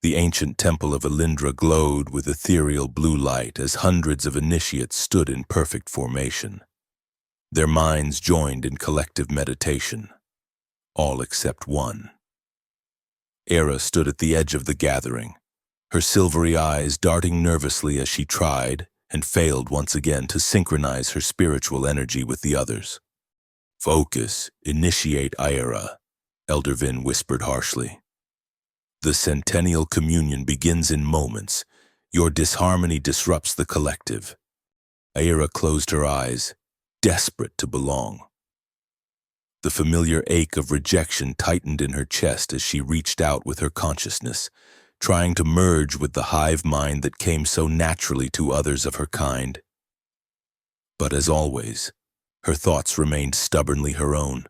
The ancient temple of Elindra glowed with ethereal blue light as hundreds of initiates stood in perfect formation. Their minds joined in collective meditation, all except one. Era stood at the edge of the gathering, her silvery eyes darting nervously as she tried and failed once again to synchronize her spiritual energy with the others. "Focus, initiate Aira," Elder Vin whispered harshly. "The centennial communion begins in moments. Your disharmony disrupts the collective." Aira closed her eyes, desperate to belong. The familiar ache of rejection tightened in her chest as she reached out with her consciousness, trying to merge with the hive mind that came so naturally to others of her kind. But as always, her thoughts remained stubbornly her own.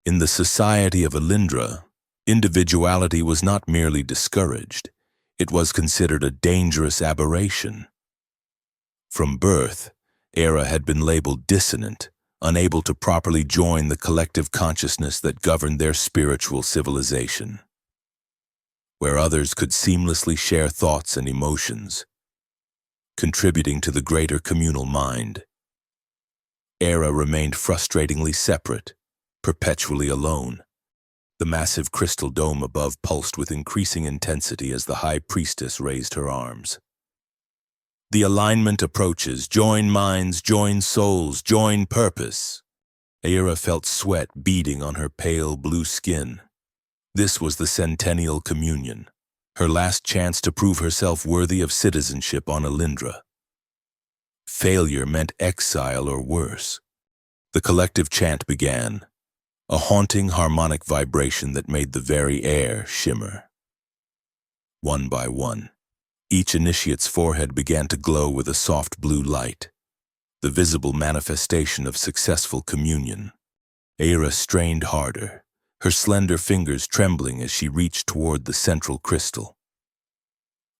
In the society of Elindra, individuality was not merely discouraged, it was considered a dangerous aberration. From birth, Era had been labeled dissonant, unable to properly join the collective consciousness that governed their spiritual civilization. Where others could seamlessly share thoughts and emotions, contributing to the greater communal mind, Era remained frustratingly separate, perpetually alone. The massive crystal dome above pulsed with increasing intensity as the high priestess raised her arms. "The alignment approaches. Join minds, join souls, join purpose." Aira felt sweat beading on her pale blue skin. This was the centennial communion, her last chance to prove herself worthy of citizenship on Elindra. Failure meant exile or worse. The collective chant began, a haunting harmonic vibration that made the very air shimmer. One by one, each initiate's forehead began to glow with a soft blue light, the visible manifestation of successful communion. Aira strained harder, her slender fingers trembling as she reached toward the central crystal.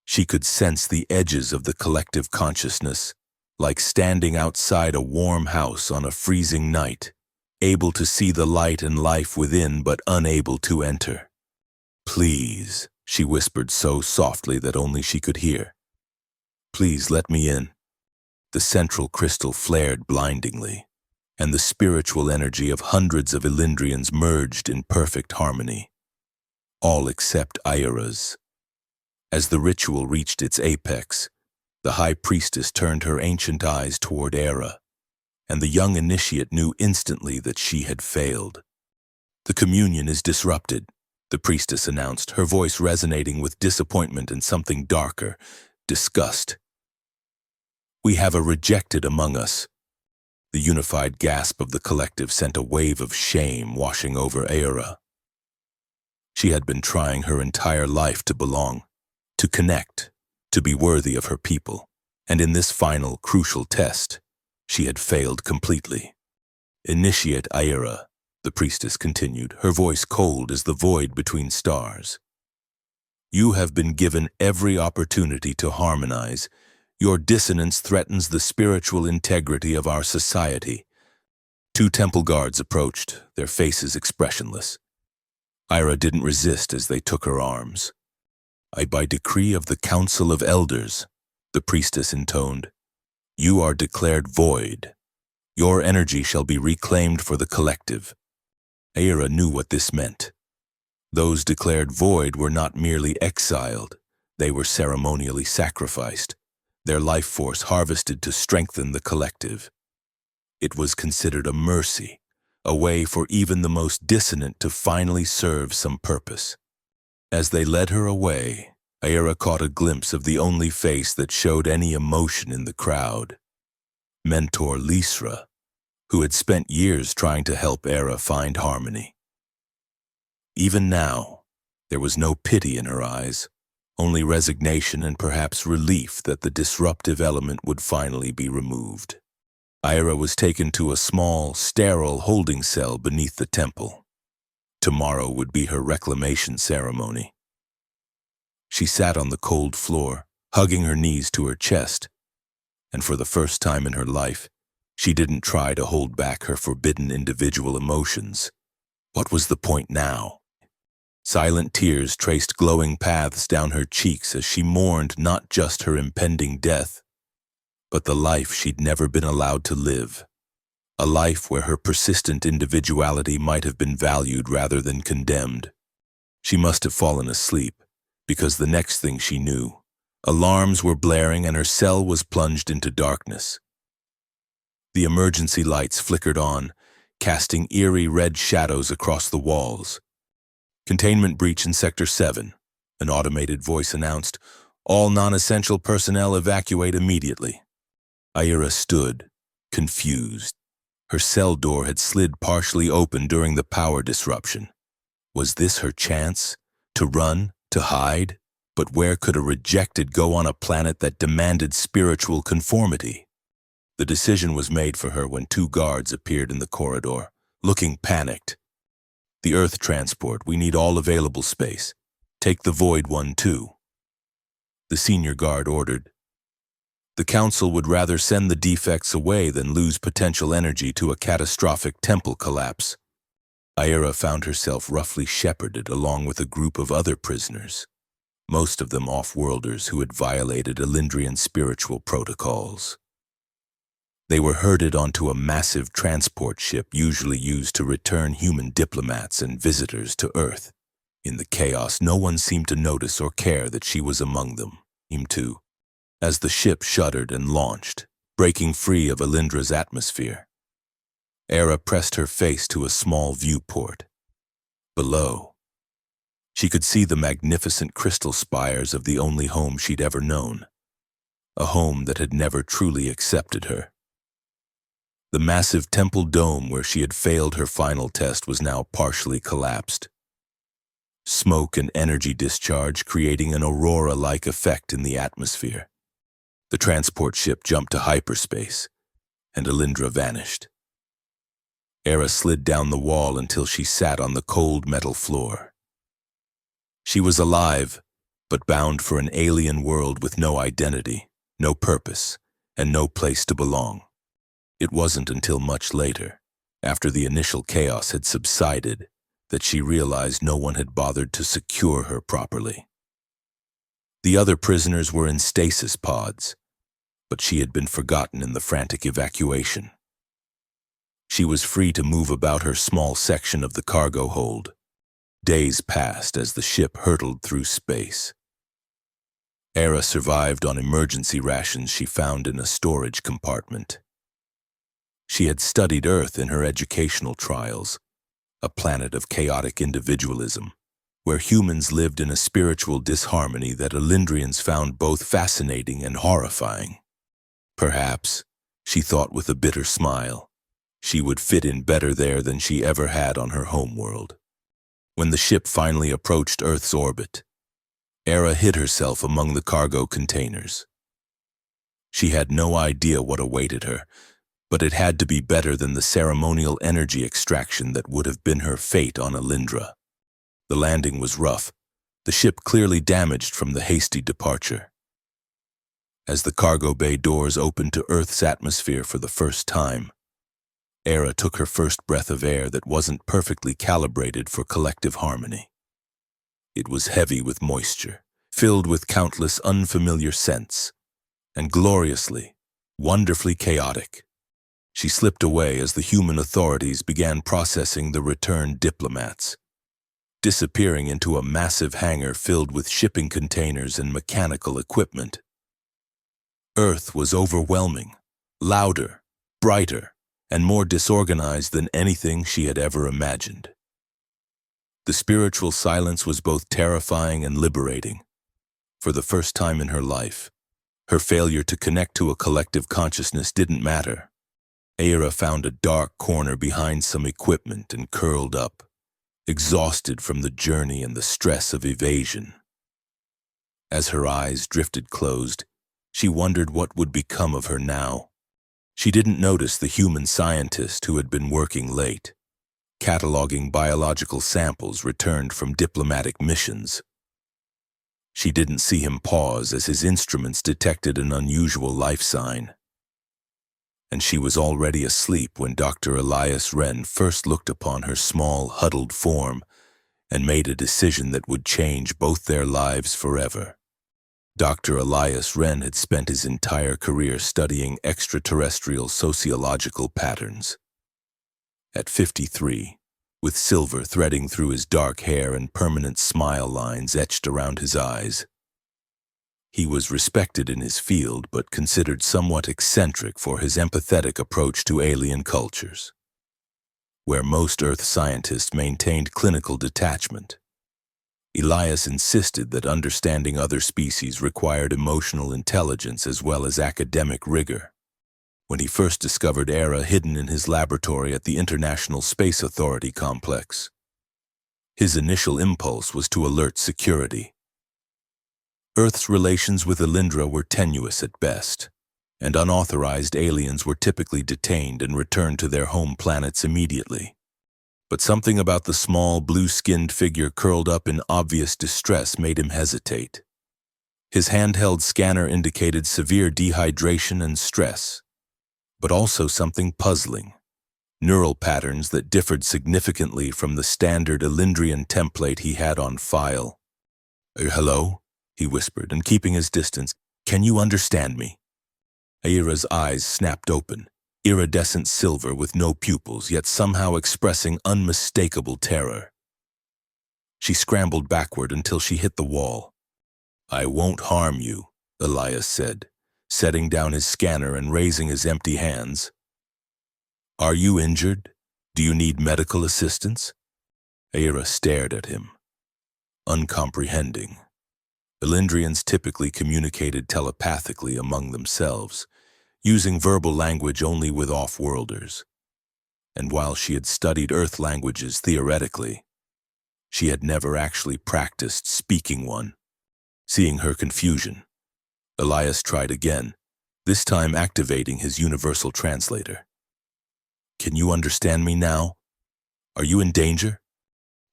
She could sense the edges of the collective consciousness, like standing outside a warm house on a freezing night, able to see the light and life within but unable to enter. "Please," she whispered so softly that only she could hear. "Please let me in." The central crystal flared blindingly, and the spiritual energy of hundreds of Elindrians merged in perfect harmony, all except Aira's. As the ritual reached its apex, the high priestess turned her ancient eyes toward Era, and the young initiate knew instantly that she had failed. "The communion is disrupted," the priestess announced, her voice resonating with disappointment and something darker, disgust. "We have a rejected among us." The unified gasp of the collective sent a wave of shame washing over Aira. She had been trying her entire life to belong, to connect, to be worthy of her people, and in this final, crucial test, she had failed completely. "Initiate Aira," the priestess continued, her voice cold as the void between stars. "You have been given every opportunity to harmonize. Your dissonance threatens the spiritual integrity of our society." Two temple guards approached, their faces expressionless. Aira didn't resist as they took her arms. By decree of the Council of Elders," the priestess intoned, "you are declared void. Your energy shall be reclaimed for the collective." Aira knew what this meant. Those declared void were not merely exiled, they were ceremonially sacrificed, their life force harvested to strengthen the collective. It was considered a mercy, a way for even the most dissonant to finally serve some purpose. As they led her away, Aira caught a glimpse of the only face that showed any emotion in the crowd. Mentor Lisra, who had spent years trying to help Aira find harmony. Even now, there was no pity in her eyes, only resignation and perhaps relief that the disruptive element would finally be removed. Aira was taken to a small, sterile holding cell beneath the temple. Tomorrow would be her reclamation ceremony. She sat on the cold floor, hugging her knees to her chest, and for the first time in her life, she didn't try to hold back her forbidden individual emotions. What was the point now? Silent tears traced glowing paths down her cheeks as she mourned not just her impending death, but the life she'd never been allowed to live. A life where her persistent individuality might have been valued rather than condemned. She must have fallen asleep, because the next thing she knew, alarms were blaring and her cell was plunged into darkness. The emergency lights flickered on, casting eerie red shadows across the walls. "Containment breach in Sector 7, an automated voice announced. "All non-essential personnel evacuate immediately." Ira stood, confused. Her cell door had slid partially open during the power disruption. Was this her chance? To run? To hide? But where could a rejected go on a planet that demanded spiritual conformity? The decision was made for her when two guards appeared in the corridor, looking panicked. "The Earth transport, we need all available space. Take the Void one too." The senior guard ordered. The Council would rather send the defects away than lose potential energy to a catastrophic temple collapse. Ira found herself roughly shepherded along with a group of other prisoners, most of them off-worlders who had violated Elindrian spiritual protocols. They were herded onto a massive transport ship usually used to return human diplomats and visitors to Earth. In the chaos, no one seemed to notice or care that she was among them. Too. As the ship shuddered and launched, breaking free of Elindra's atmosphere, Era pressed her face to a small viewport. Below, she could see the magnificent crystal spires of the only home she'd ever known, a home that had never truly accepted her. The massive temple dome where she had failed her final test was now partially collapsed. Smoke and energy discharge creating an aurora-like effect in the atmosphere. The transport ship jumped to hyperspace, and Elindra vanished. Era slid down the wall until she sat on the cold metal floor. She was alive, but bound for an alien world with no identity, no purpose, and no place to belong. It wasn't until much later, after the initial chaos had subsided, that she realized no one had bothered to secure her properly. The other prisoners were in stasis pods, but she had been forgotten in the frantic evacuation. She was free to move about her small section of the cargo hold. Days passed as the ship hurtled through space. Era survived on emergency rations she found in a storage compartment. She had studied Earth in her educational trials, a planet of chaotic individualism, where humans lived in a spiritual disharmony that Elindrians found both fascinating and horrifying. Perhaps, she thought with a bitter smile, she would fit in better there than she ever had on her homeworld. When the ship finally approached Earth's orbit, Era hid herself among the cargo containers. She had no idea what awaited her, but it had to be better than the ceremonial energy extraction that would have been her fate on Elindra. The landing was rough, the ship clearly damaged from the hasty departure. As the cargo bay doors opened to Earth's atmosphere for the first time, Era took her first breath of air that wasn't perfectly calibrated for collective harmony. It was heavy with moisture, filled with countless unfamiliar scents, and gloriously, wonderfully chaotic. She slipped away as the human authorities began processing the returned diplomats, disappearing into a massive hangar filled with shipping containers and mechanical equipment. Earth was overwhelming, louder, brighter, and more disorganized than anything she had ever imagined. The spiritual silence was both terrifying and liberating. For the first time in her life, her failure to connect to a collective consciousness didn't matter. Era found a dark corner behind some equipment and curled up, exhausted from the journey and the stress of evasion. As her eyes drifted closed, she wondered what would become of her now. She didn't notice the human scientist who had been working late, cataloging biological samples returned from diplomatic missions. She didn't see him pause as his instruments detected an unusual life sign. And she was already asleep when Dr. Elias Wren first looked upon her small, huddled form and made a decision that would change both their lives forever. Dr. Elias Wren had spent his entire career studying extraterrestrial sociological patterns. At 53, with silver threading through his dark hair and permanent smile lines etched around his eyes, he was respected in his field but considered somewhat eccentric for his empathetic approach to alien cultures. Where most Earth scientists maintained clinical detachment, Elias insisted that understanding other species required emotional intelligence as well as academic rigor. When he first discovered Era hidden in his laboratory at the International Space Authority complex, his initial impulse was to alert security. Earth's relations with Elindra were tenuous at best, and unauthorized aliens were typically detained and returned to their home planets immediately. But something about the small, blue-skinned figure curled up in obvious distress made him hesitate. His handheld scanner indicated severe dehydration and stress, but also something puzzling: neural patterns that differed significantly from the standard Elindrian template he had on file. "Hello?" he whispered, and keeping his distance. "Can you understand me?" Aira's eyes snapped open, iridescent silver with no pupils, yet somehow expressing unmistakable terror. She scrambled backward until she hit the wall. "I won't harm you," Elias said, setting down his scanner and raising his empty hands. "Are you injured? Do you need medical assistance?" Aira stared at him, uncomprehending. Elindrians typically communicated telepathically among themselves, using verbal language only with off-worlders. And while she had studied Earth languages theoretically, she had never actually practiced speaking one. Seeing her confusion, Elias tried again, this time activating his universal translator. "Can you understand me now? Are you in danger?"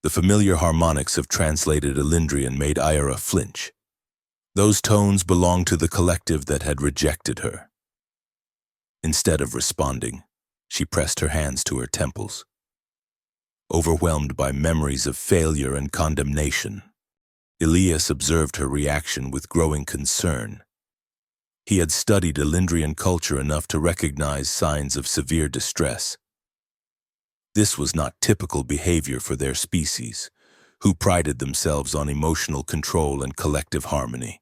The familiar harmonics of translated Elindrian made Aira flinch. Those tones belonged to the collective that had rejected her. Instead of responding, she pressed her hands to her temples. Overwhelmed by memories of failure and condemnation, Elias observed her reaction with growing concern. He had studied Elindrian culture enough to recognize signs of severe distress. This was not typical behavior for their species, who prided themselves on emotional control and collective harmony.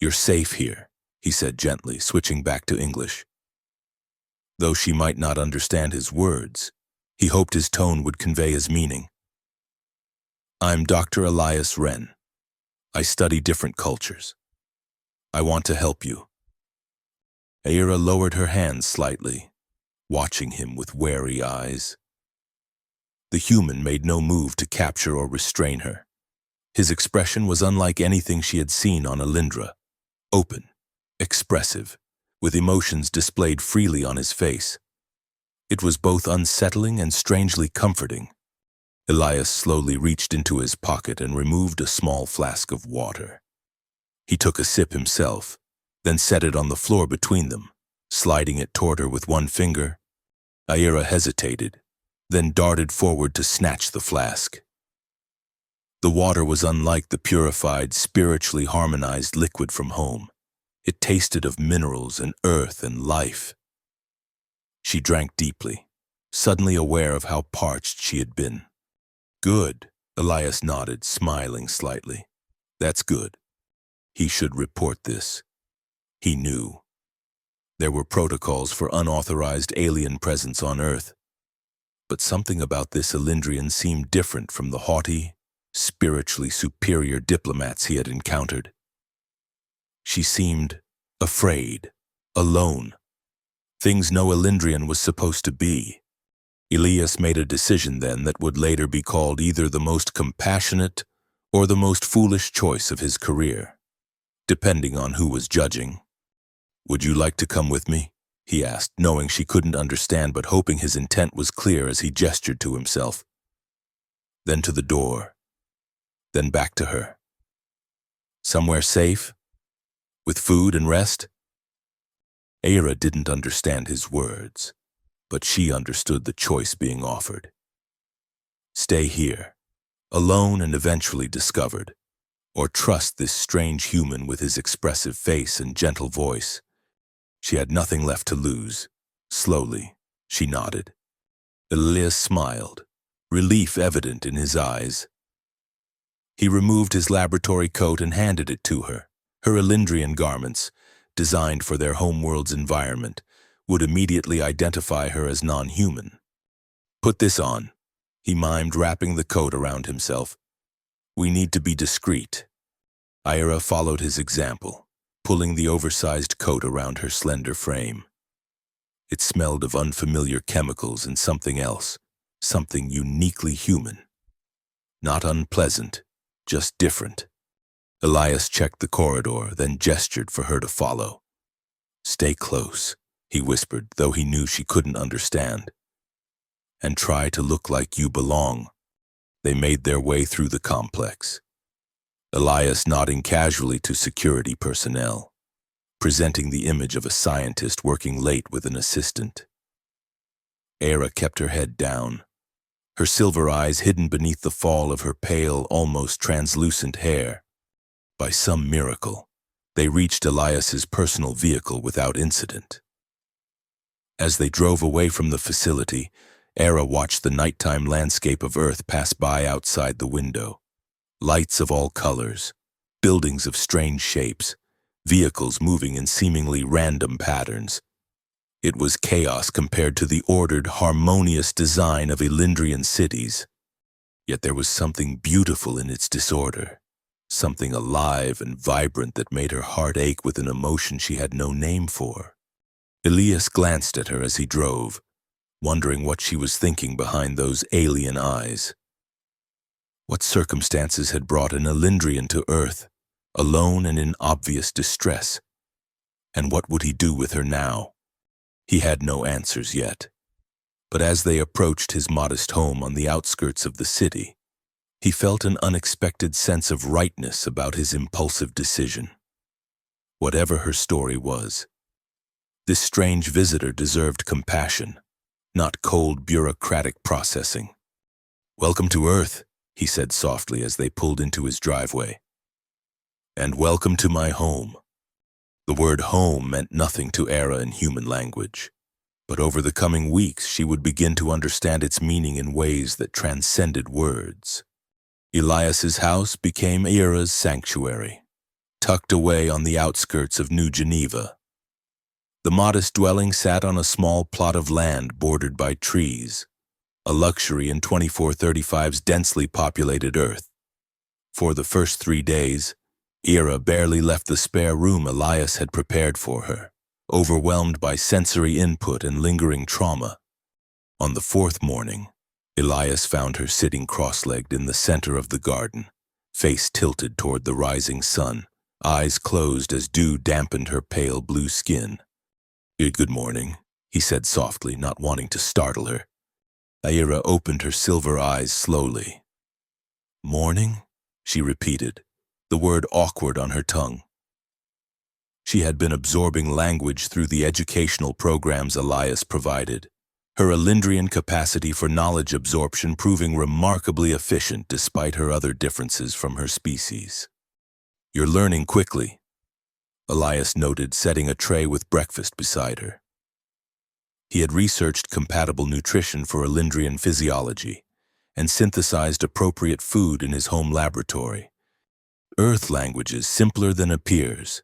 "You're safe here," he said gently, switching back to English. Though she might not understand his words, he hoped his tone would convey his meaning. "I'm Dr. Elias Wren. I study different cultures. I want to help you." Aira lowered her hands slightly, watching him with wary eyes. The human made no move to capture or restrain her. His expression was unlike anything she had seen on Elindra: open, expressive, with emotions displayed freely on his face. It was both unsettling and strangely comforting. Elias slowly reached into his pocket and removed a small flask of water. He took a sip himself, then set it on the floor between them, sliding it toward her with one finger. Aira hesitated, then darted forward to snatch the flask. The water was unlike the purified, spiritually harmonized liquid from home. It tasted of minerals and earth and life. She drank deeply, suddenly aware of how parched she had been. "Good," Elias nodded, smiling slightly. "That's good. He should report this." He knew. There were protocols for unauthorized alien presence on Earth. But something about this Elindrian seemed different from the haughty, spiritually superior diplomats he had encountered. She seemed afraid, alone. Things no Elindrian was supposed to be. Elias made a decision then that would later be called either the most compassionate or the most foolish choice of his career, depending on who was judging. "Would you like to come with me?" he asked, knowing she couldn't understand but hoping his intent was clear as he gestured to himself. Then to the door, then back to her. "Somewhere safe? With food and rest?" Aira didn't understand his words, but she understood the choice being offered. "Stay here. alone and eventually discovered, or trust this strange human with his expressive face and gentle voice. She had nothing left to lose. Slowly, she nodded. Elias smiled, relief evident in his eyes. He removed his laboratory coat and handed it to her. Her Elendrian garments, designed for their homeworld's environment, would immediately identify her as non-human. "Put this on," he mimed, wrapping the coat around himself. "We need to be discreet." Ira followed his example, pulling the oversized coat around her slender frame. It smelled of unfamiliar chemicals and something else, something uniquely human. Not unpleasant, just different. Elias checked the corridor, then gestured for her to follow. "Stay close," he whispered, though he knew she couldn't understand. "And try to look like you belong." They made their way through the complex, Elias nodding casually to security personnel, presenting the image of a scientist working late with an assistant. Era kept her head down, her silver eyes hidden beneath the fall of her pale, almost translucent hair. By some miracle, they reached Elias's personal vehicle without incident. As they drove away from the facility, Era watched the nighttime landscape of Earth pass by outside the window. Lights of all colors, buildings of strange shapes, vehicles moving in seemingly random patterns. It was chaos compared to the ordered, harmonious design of Elendrian cities. Yet there was something beautiful in its disorder, something alive and vibrant that made her heart ache with an emotion she had no name for. Elias glanced at her as he drove, wondering what she was thinking behind those alien eyes. What circumstances had brought an Elendrian to Earth, alone and in obvious distress? And what would he do with her now? He had no answers yet. But as they approached his modest home on the outskirts of the city, he felt an unexpected sense of rightness about his impulsive decision. Whatever her story was, this strange visitor deserved compassion, not cold bureaucratic processing. "Welcome to Earth," he said softly as they pulled into his driveway. "And welcome to my home." The word home meant nothing to Era in human language, but over the coming weeks she would begin to understand its meaning in ways that transcended words. Elias's house became Era's sanctuary, tucked away on the outskirts of New Geneva. The modest dwelling sat on a small plot of land bordered by trees, a luxury in 2435's densely populated Earth. For the first 3 days, Era barely left the spare room Elias had prepared for her, overwhelmed by sensory input and lingering trauma. On the 4th morning, Elias found her sitting cross-legged in the center of the garden, face tilted toward the rising sun, eyes closed as dew dampened her pale blue skin. "Good morning," he said softly, not wanting to startle her. Era opened her silver eyes slowly. "Morning?" she repeated, the word awkward on her tongue. She had been absorbing language through the educational programs Elias provided, her Elendrian capacity for knowledge absorption proving remarkably efficient despite her other differences from her species. "You're learning quickly," Elias noted, setting a tray with breakfast beside her. He had researched compatible nutrition for Elendrian physiology and synthesized appropriate food in his home laboratory. "Earth language is simpler than appears,"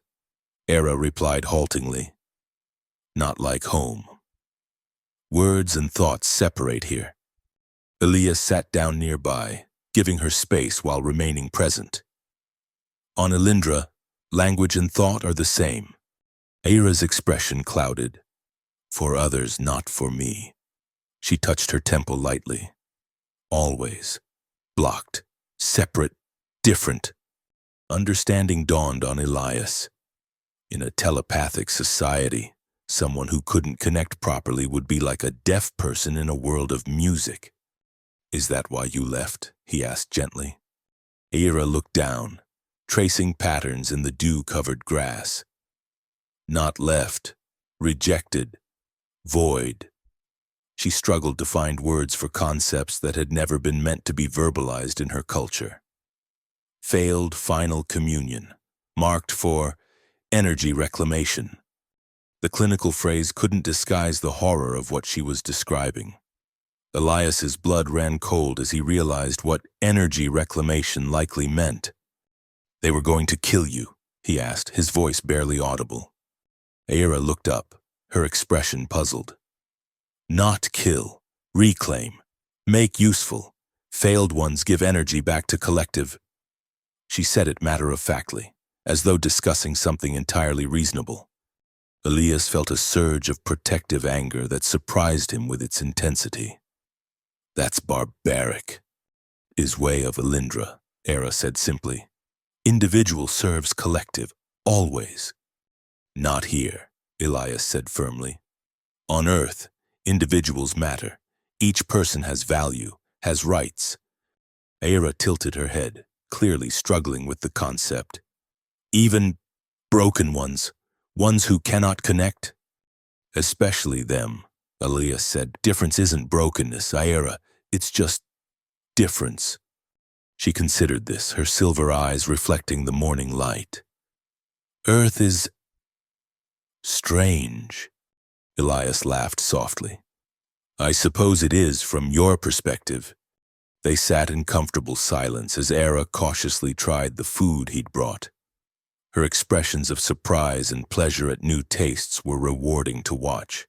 Era replied haltingly. "Not like home. Words and thoughts separate here." Elias sat down nearby, giving her space while remaining present. "On Elendra, language and thought are the same." Era's expression clouded. "For others, not for me." She touched her temple lightly. "Always. Blocked. Separate. Different." Understanding dawned on Elias. In a telepathic society, someone who couldn't connect properly would be like a deaf person in a world of music. "Is that why you left?" he asked gently. Era looked down, tracing patterns in the dew-covered grass. "Not left. Rejected. Void." She struggled to find words for concepts that had never been meant to be verbalized in her culture. Failed final communion, marked for energy reclamation. The clinical phrase couldn't disguise the horror of what she was describing. Elias's blood ran cold as he realized what energy reclamation likely meant. "They were going to kill you?" he asked, his voice barely audible. Aira looked up, her expression puzzled. "Not kill, reclaim, make useful. Failed ones give energy back to collective." She said it matter-of-factly, as though discussing something entirely reasonable. Elias felt a surge of protective anger that surprised him with its intensity. "That's barbaric." "Is way of Elindra," Aira said simply. "Individual serves collective, always." "Not here," Elias said firmly. "On Earth, individuals matter. Each person has value, has rights." Aira tilted her head, clearly struggling with the concept. "Even broken ones, ones who cannot connect?" "Especially them," Elias said. "Difference isn't brokenness, Aira. It's just difference." She considered this, her silver eyes reflecting the morning light. "Earth is strange." Elias laughed softly. "I suppose it is from your perspective." They sat in comfortable silence as Aira cautiously tried the food he'd brought. Her expressions of surprise and pleasure at new tastes were rewarding to watch.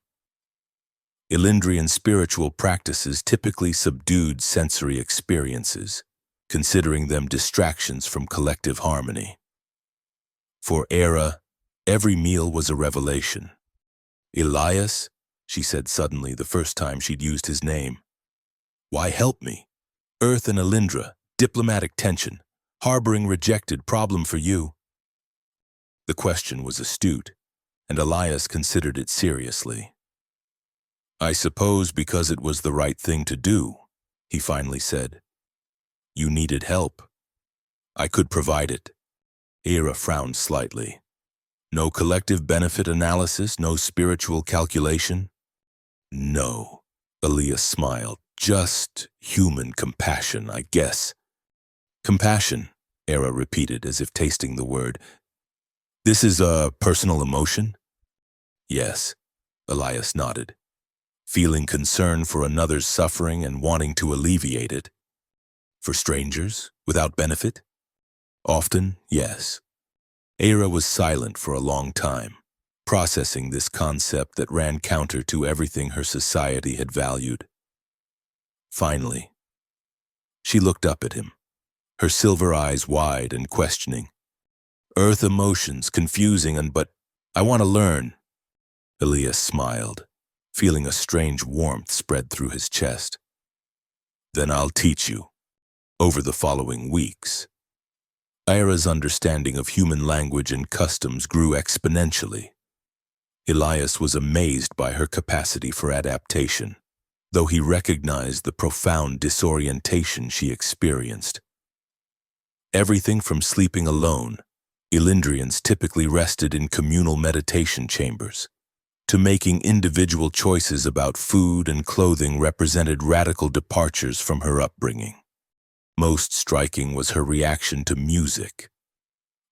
Elindrian spiritual practices typically subdued sensory experiences, considering them distractions from collective harmony. For Aira, every meal was a revelation. "Elias," she said suddenly, the first time she'd used his name. "Why help me? Earth and Elindra, diplomatic tension, harboring rejected, problem for you." The question was astute, and Elias considered it seriously. "I suppose because it was the right thing to do," he finally said. "You needed help. I could provide it." Aira frowned slightly. "No collective benefit analysis, no spiritual calculation?" "No," Elias smiled. "Just human compassion, I guess." "Compassion," Aira repeated as if tasting the word. "This is a personal emotion?" "Yes," Elias nodded. "Feeling concern for another's suffering and wanting to alleviate it." "For strangers, without benefit?" "Often, yes." Aira was silent for a long time, processing this concept that ran counter to everything her society had valued. Finally, she looked up at him, her silver eyes wide and questioning. "Earth emotions, confusing but I want to learn." Elias smiled, feeling a strange warmth spread through his chest. "Then I'll teach you, over the following weeks." Aira's understanding of human language and customs grew exponentially. Elias was amazed by her capacity for adaptation, though he recognized the profound disorientation she experienced. Everything from sleeping alone, Elindrians typically rested in communal meditation chambers, to making individual choices about food and clothing represented radical departures from her upbringing. Most striking was her reaction to music.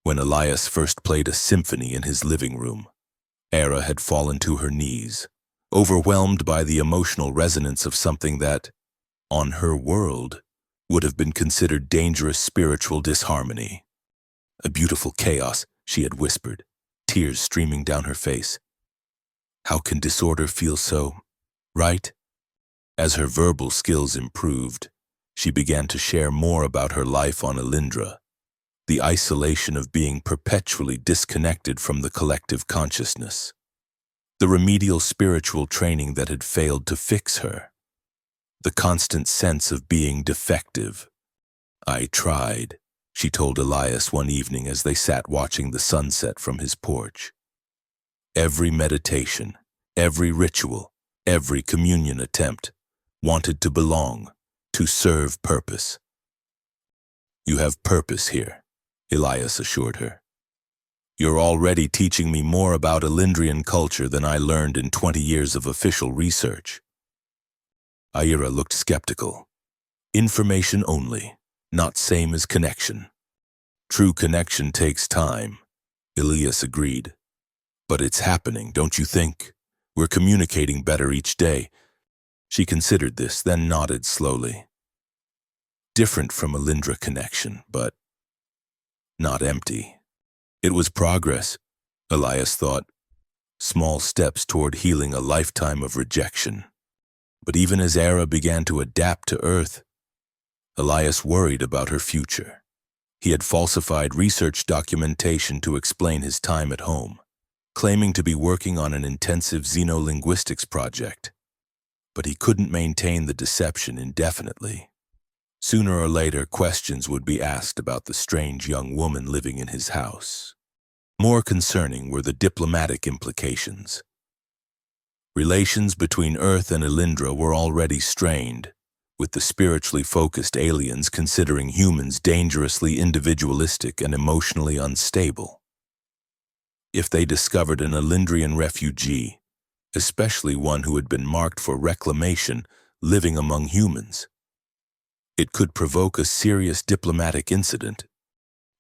When Elias first played a symphony in his living room, Aira had fallen to her knees, overwhelmed by the emotional resonance of something that, on her world, would have been considered dangerous spiritual disharmony. "A beautiful chaos," she had whispered, tears streaming down her face. "How can disorder feel so right?" As her verbal skills improved, she began to share more about her life on Elindra, the isolation of being perpetually disconnected from the collective consciousness, the remedial spiritual training that had failed to fix her, the constant sense of being defective. "I tried," she told Elias one evening as they sat watching the sunset from his porch. "Every meditation, every ritual, every communion attempt wanted to belong, to serve purpose." "You have purpose here," Elias assured her. "You're already teaching me more about Elindrian culture than I learned in 20 years of official research." Ira looked skeptical. Information only, not same as connection. True connection takes time, Elias agreed. But it's happening, don't you think? We're communicating better each day. She considered this, then nodded slowly. Different from a Lindra connection, but not empty. It was progress, Elias thought. Small steps toward healing a lifetime of rejection. But even as Era began to adapt to Earth, Elias worried about her future. He had falsified research documentation to explain his time at home, claiming to be working on an intensive xenolinguistics project. But he couldn't maintain the deception indefinitely. Sooner or later, questions would be asked about the strange young woman living in his house. More concerning were the diplomatic implications. Relations between Earth and Elindra were already strained, with the spiritually focused aliens considering humans dangerously individualistic and emotionally unstable. If they discovered an Elindrian refugee, especially one who had been marked for reclamation, living among humans, it could provoke a serious diplomatic incident.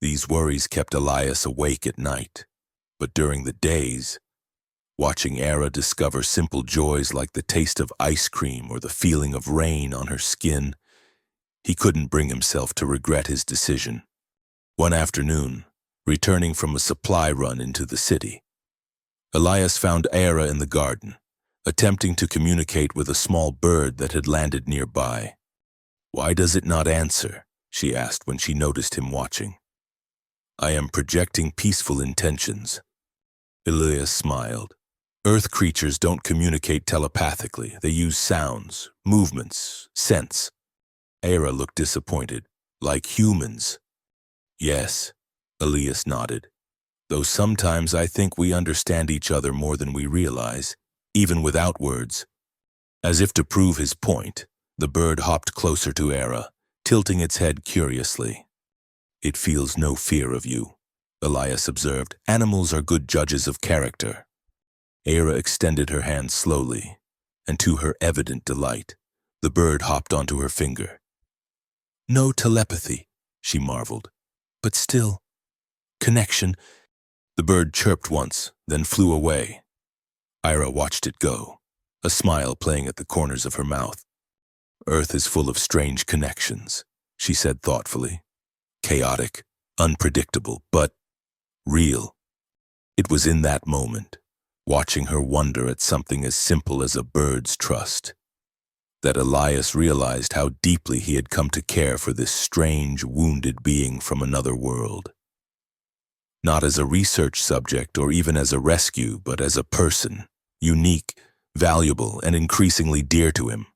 These worries kept Elias awake at night, but during the days, watching Era discover simple joys like the taste of ice cream or the feeling of rain on her skin, he couldn't bring himself to regret his decision. One afternoon, returning from a supply run into the city, Elias found Era in the garden, attempting to communicate with a small bird that had landed nearby. "Why does it not answer?" she asked when she noticed him watching. "I am projecting peaceful intentions." Elias smiled. Earth creatures don't communicate telepathically. They use sounds, movements, sense. Era looked disappointed. "Like humans." "Yes," Elias nodded. "Though sometimes I think we understand each other more than we realize, even without words." As if to prove his point, the bird hopped closer to Era, tilting its head curiously. "It feels no fear of you," Elias observed. "Animals are good judges of character." Era extended her hand slowly, and to her evident delight, the bird hopped onto her finger. "No telepathy," she marveled. "But still, connection." The bird chirped once, then flew away. Ira watched it go, a smile playing at the corners of her mouth. "Earth is full of strange connections," she said thoughtfully. "Chaotic, unpredictable, but real." It was in that moment, watching her wonder at something as simple as a bird's trust, that Elias realized how deeply he had come to care for this strange, wounded being from another world. Not as a research subject or even as a rescue, but as a person, unique, valuable, and increasingly dear to him.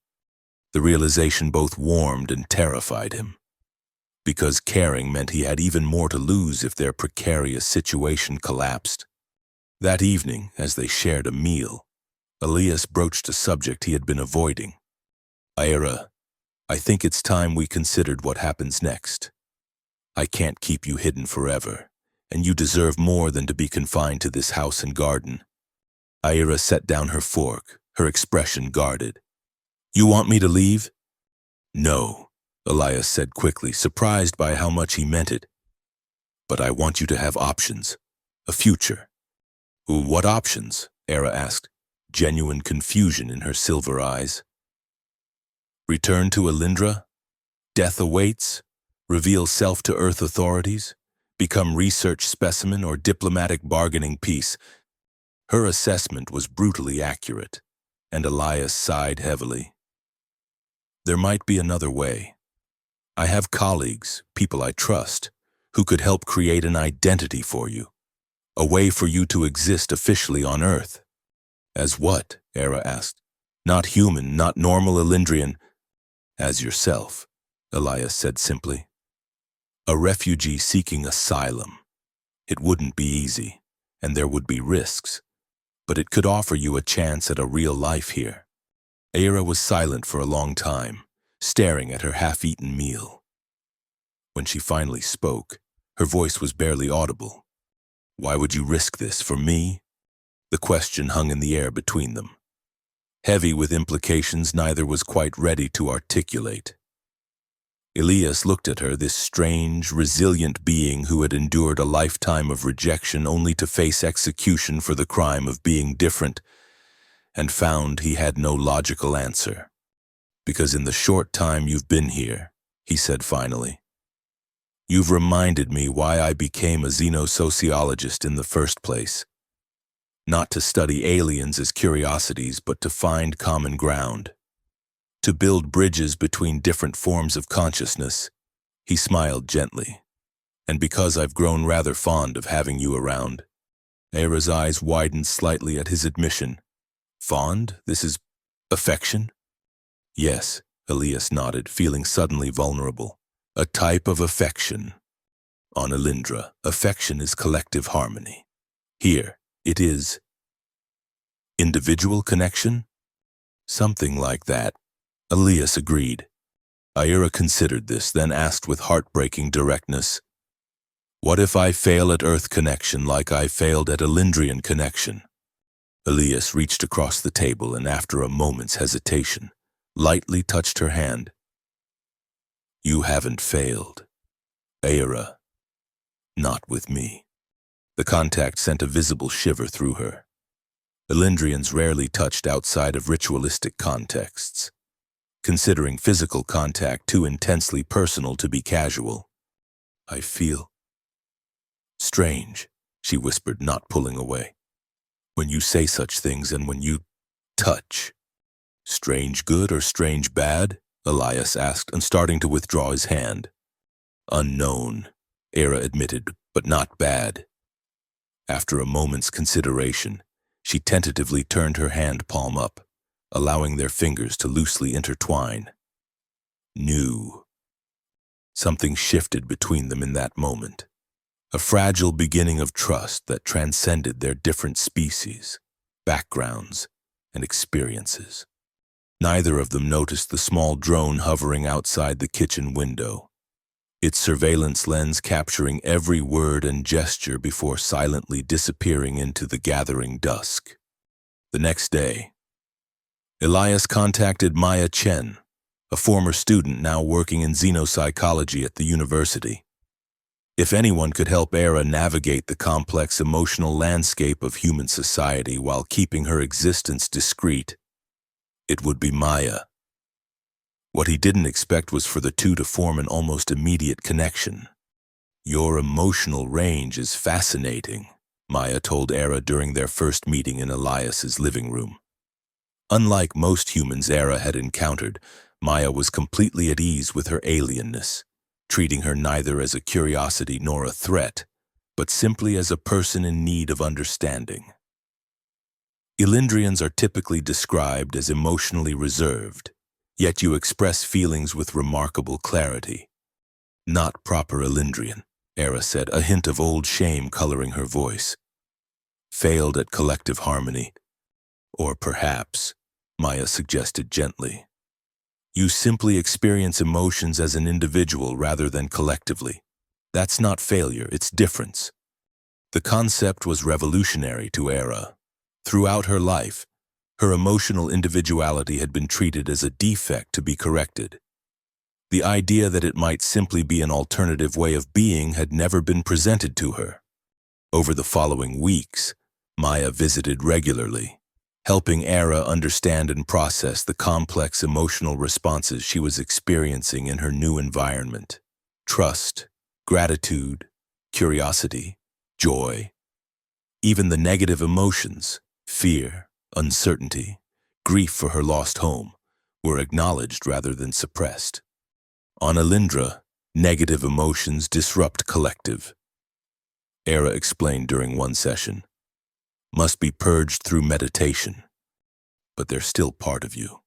The realization both warmed and terrified him, because caring meant he had even more to lose if their precarious situation collapsed. That evening, as they shared a meal, Elias broached a subject he had been avoiding. "Ira, I think it's time we considered what happens next. I can't keep you hidden forever, and you deserve more than to be confined to this house and garden." Ira set down her fork, her expression guarded. "You want me to leave?" "No," Elias said quickly, surprised by how much he meant it. "But I want you to have options, a future." "What options?" Era asked, genuine confusion in her silver eyes. "Return to Elindra? Death awaits? Reveal self to Earth authorities? Become research specimen or diplomatic bargaining piece?" Her assessment was brutally accurate, and Elias sighed heavily. "There might be another way. I have colleagues, people I trust, who could help create an identity for you. A way for you to exist officially on Earth." "As what?" Era asked. "Not human, not normal Elindrian." "As yourself," Elias said simply. "A refugee seeking asylum. It wouldn't be easy, and there would be risks, but it could offer you a chance at a real life here." Era was silent for a long time, staring at her half-eaten meal. When she finally spoke, her voice was barely audible. "Why would you risk this for me?" The question hung in the air between them. heavy with implications neither was quite ready to articulate. Elias looked at her, this strange, resilient being who had endured a lifetime of rejection only to face execution for the crime of being different, and found he had no logical answer. "Because in the short time you've been here," he said finally, "you've reminded me why I became a xenosociologist in the first place. Not to study aliens as curiosities, but to find common ground. To build bridges between different forms of consciousness." He smiled gently. "And because I've grown rather fond of having you around." Era's eyes widened slightly at his admission. "Fond? This is affection?" "Yes," Elias nodded, feeling suddenly vulnerable. "A type of affection. On Elindra, affection is collective harmony. Here, it is individual connection?" "Something like that," Elias agreed. Ira considered this, then asked with heartbreaking directness, "What if I fail at Earth connection like I failed at Elindrian connection?" Elias reached across the table and, after a moment's hesitation, lightly touched her hand. "You haven't failed, Ira. Not with me." The contact sent a visible shiver through her. Elindrians rarely touched outside of ritualistic contexts, considering physical contact too intensely personal to be casual. "I feel strange," she whispered, not pulling away. "When you say such things and when you touch." "Strange good or strange bad?" Elias asked, and starting to withdraw his hand. "Unknown," Era admitted, "but not bad." After a moment's consideration, she tentatively turned her hand palm up, allowing their fingers to loosely intertwine. New. Something shifted between them in that moment. A fragile beginning of trust that transcended their different species, backgrounds, and experiences. Neither of them noticed the small drone hovering outside the kitchen window, its surveillance lens capturing every word and gesture before silently disappearing into the gathering dusk. The next day, Elias contacted Maya Chen, a former student now working in xenopsychology at the university. If anyone could help Era navigate the complex emotional landscape of human society while keeping her existence discreet, it would be Maya. What he didn't expect was for the two to form an almost immediate connection. "Your emotional range is fascinating," Maya told Era during their first meeting in Elias's living room. Unlike most humans Era had encountered, Maya was completely at ease with her alienness, treating her neither as a curiosity nor a threat, but simply as a person in need of understanding. Elindrians are typically described as emotionally reserved, yet you express feelings with remarkable clarity. "Not proper Elindrian," Era said, a hint of old shame coloring her voice. "Failed at collective harmony. Or perhaps," Maya suggested gently, "you simply experience emotions as an individual rather than collectively. That's not failure, it's difference." The concept was revolutionary to Era. Throughout her life, her emotional individuality had been treated as a defect to be corrected. The idea that it might simply be an alternative way of being had never been presented to her. Over the following weeks, Maya visited regularly, helping Era understand and process the complex emotional responses she was experiencing in her new environment. Trust, gratitude, curiosity, joy. Even the negative emotions, fear, uncertainty, grief for her lost home, were acknowledged rather than suppressed. On Elindra, negative emotions disrupt collective. Era explained during one session. Must be purged through meditation, but they're still part of you.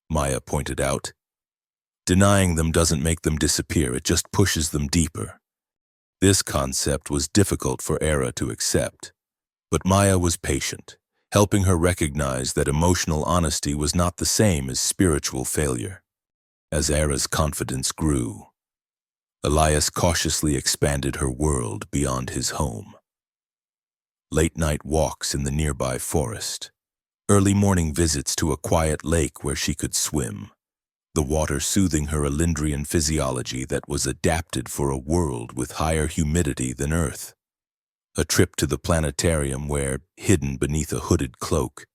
Maya pointed out, denying them doesn't make them disappear, it just pushes them deeper. This concept was difficult for Era to accept, but Maya was patient, helping her recognize that emotional honesty was not the same as spiritual failure. As Era's confidence grew, Elias cautiously expanded her world beyond his home. Late-night walks in the nearby forest, Early morning visits to a quiet lake where she could swim, the water soothing her Alindrian physiology that was adapted for a world with higher humidity than Earth. A trip to the planetarium where, hidden beneath a hooded cloak,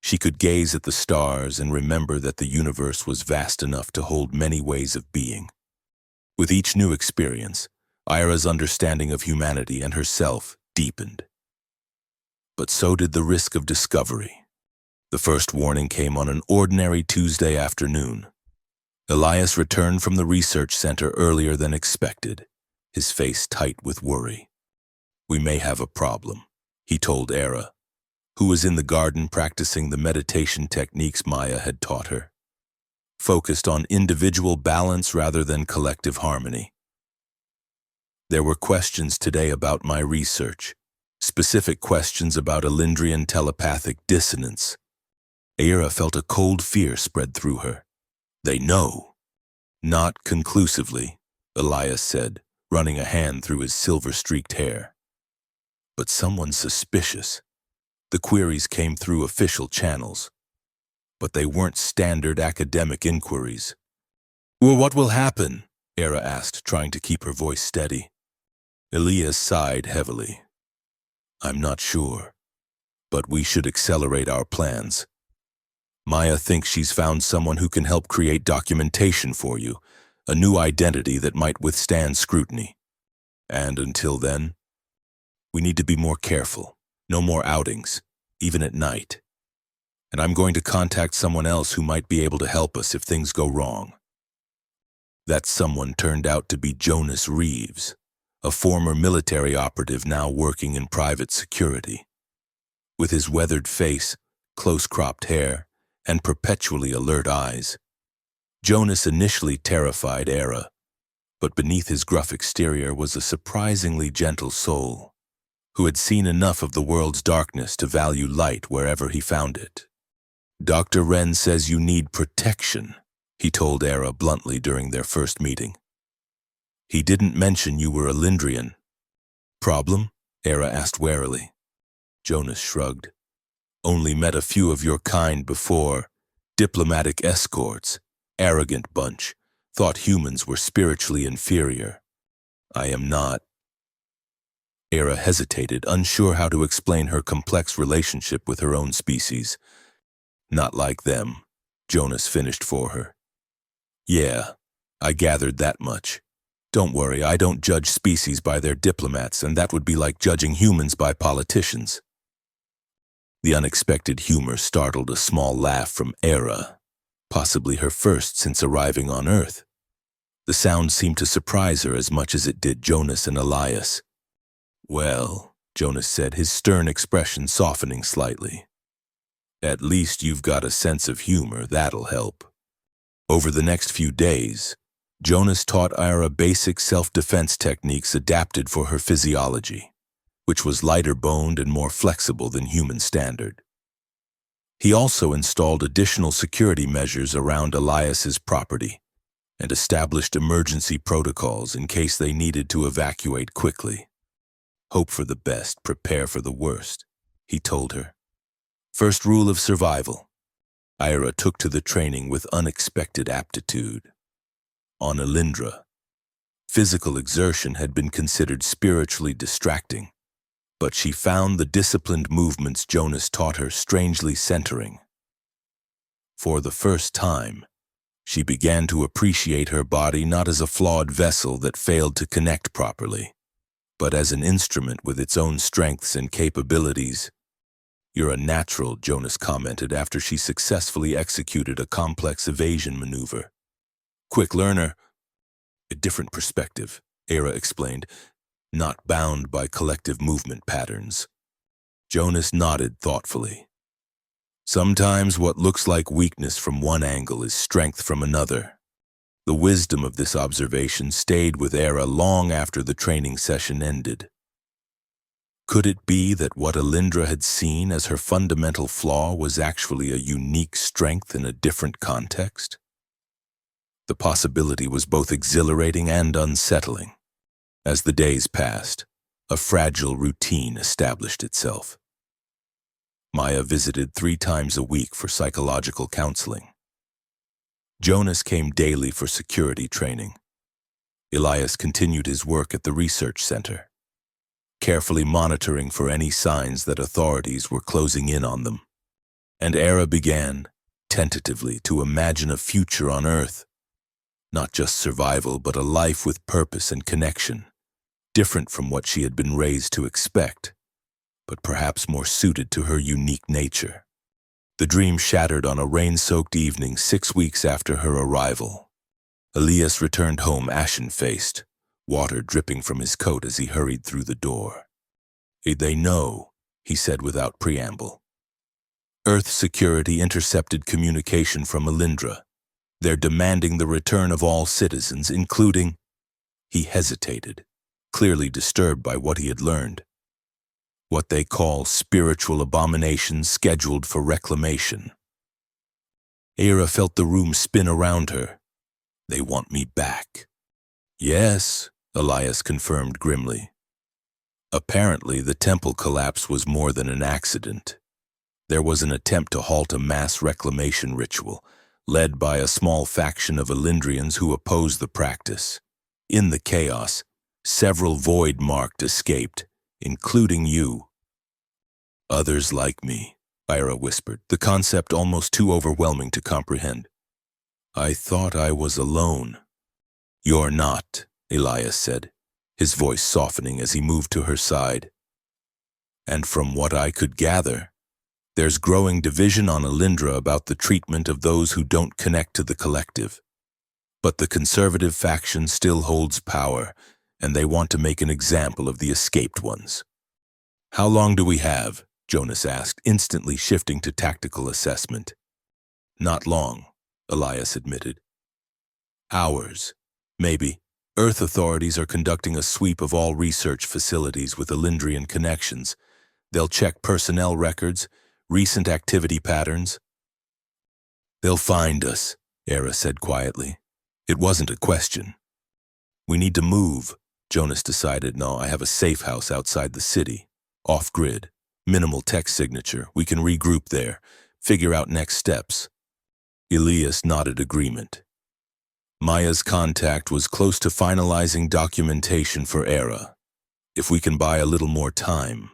she could gaze at the stars and remember that the universe was vast enough to hold many ways of being. With each new experience, Ira's understanding of humanity and herself deepened. But so did the risk of discovery. The first warning came on an ordinary Tuesday afternoon. Elias returned from the research center earlier than expected, his face tight with worry. "We may have a problem," he told Era, who was in the garden practicing the meditation techniques Maya had taught her, focused on individual balance rather than collective harmony. "There were questions today about my research, specific questions about Alindrian telepathic dissonance." Era felt a cold fear spread through her. "They know." "Not conclusively," Elias said, running a hand through his silver-streaked hair. "But someone's suspicious." The queries came through official channels, but they weren't standard academic inquiries. "Well, what will happen?" Era asked, trying to keep her voice steady. Elias sighed heavily. "I'm not sure, but we should accelerate our plans. Maya thinks she's found someone who can help create documentation for you, a new identity that might withstand scrutiny. And until then, we need to be more careful. No more outings, even at night. And I'm going to contact someone else who might be able to help us if things go wrong." That someone turned out to be Jonas Reeves, a former military operative now working in private security. With his weathered face, close-cropped hair, and perpetually alert eyes, Jonas initially terrified Era, but beneath his gruff exterior was a surprisingly gentle soul, who had seen enough of the world's darkness to value light wherever he found it. "Dr. Wren says you need protection," he told Era bluntly during their first meeting. "He didn't mention you were Alindrian." "Problem?" Era asked warily. Jonas shrugged. "Only met a few of your kind before. Diplomatic escorts, arrogant bunch, thought humans were spiritually inferior. I am not." Era hesitated, unsure how to explain her complex relationship with her own species. "Not like them," Jonas finished for her. "Yeah, I gathered that much. Don't worry, I don't judge species by their diplomats, and that would be like judging humans by politicians." The unexpected humor startled a small laugh from Era, possibly her first since arriving on Earth. The sound seemed to surprise her as much as it did Jonas and Elias. "Well," Jonas said, his stern expression softening slightly, "at least you've got a sense of humor, that'll help." Over the next few days, Jonas taught Ira basic self-defense techniques adapted for her physiology, which was lighter-boned and more flexible than human standard. He also installed additional security measures around Elias's property and established emergency protocols in case they needed to evacuate quickly. "Hope for the best, prepare for the worst," he told her. First rule of survival. Ira took to the training with unexpected aptitude. On Alindra, physical exertion had been considered spiritually distracting, but she found the disciplined movements Jonas taught her strangely centering. For the first time, she began to appreciate her body not as a flawed vessel that failed to connect properly, but as an instrument with its own strengths and capabilities. "You're a natural," Jonas commented after she successfully executed a complex evasion maneuver. "Quick learner." "A different perspective," Era explained, "not bound by collective movement patterns." Jonas nodded thoughtfully. "Sometimes what looks like weakness from one angle is strength from another." The wisdom of this observation stayed with Era long after the training session ended. Could it be that what Alindra had seen as her fundamental flaw was actually a unique strength in a different context? The possibility was both exhilarating and unsettling. As the days passed, a fragile routine established itself. Maya visited 3 times a week for psychological counseling. Jonas came daily for security training. Elias continued his work at the research center, carefully monitoring for any signs that authorities were closing in on them. And Era began, tentatively, to imagine a future on Earth. Not just survival, but a life with purpose and connection, different from what she had been raised to expect, but perhaps more suited to her unique nature. The dream shattered on a rain-soaked evening 6 weeks after her arrival. Elias returned home ashen-faced, water dripping from his coat as he hurried through the door. "They know," he said without preamble. Earth security intercepted communication from Alindra. "They're demanding the return of all citizens, including—" He hesitated, clearly disturbed by what he had learned. "What they call spiritual abominations scheduled for reclamation." Era felt the room spin around her. "They want me back." "Yes," Elias confirmed grimly. Apparently, the temple collapse was more than an accident. There was an attempt to halt a mass reclamation ritual, led by a small faction of Alindrians who opposed the practice. In the chaos, several void-marked escaped, including you. "Others like me," Ira whispered, the concept almost too overwhelming to comprehend. "I thought I was alone." "You're not," Elias said, his voice softening as he moved to her side. "And from what I could gather, there's growing division on Alindra about the treatment of those who don't connect to the collective. But the conservative faction still holds power, and they want to make an example of the escaped ones." "How long do we have?" Jonas asked, instantly shifting to tactical assessment. "Not long," Elias admitted. "Hours, maybe. Earth authorities are conducting a sweep of all research facilities with Alindrian connections. They'll check personnel records, recent activity patterns." "They'll find us," Era said quietly. It wasn't a question. "We need to move," Jonas decided. "No, I have a safe house outside the city, off-grid, minimal tech signature. We can regroup there, figure out next steps." Elias nodded agreement. Maya's contact was close to finalizing documentation for Era. "If we can buy a little more time."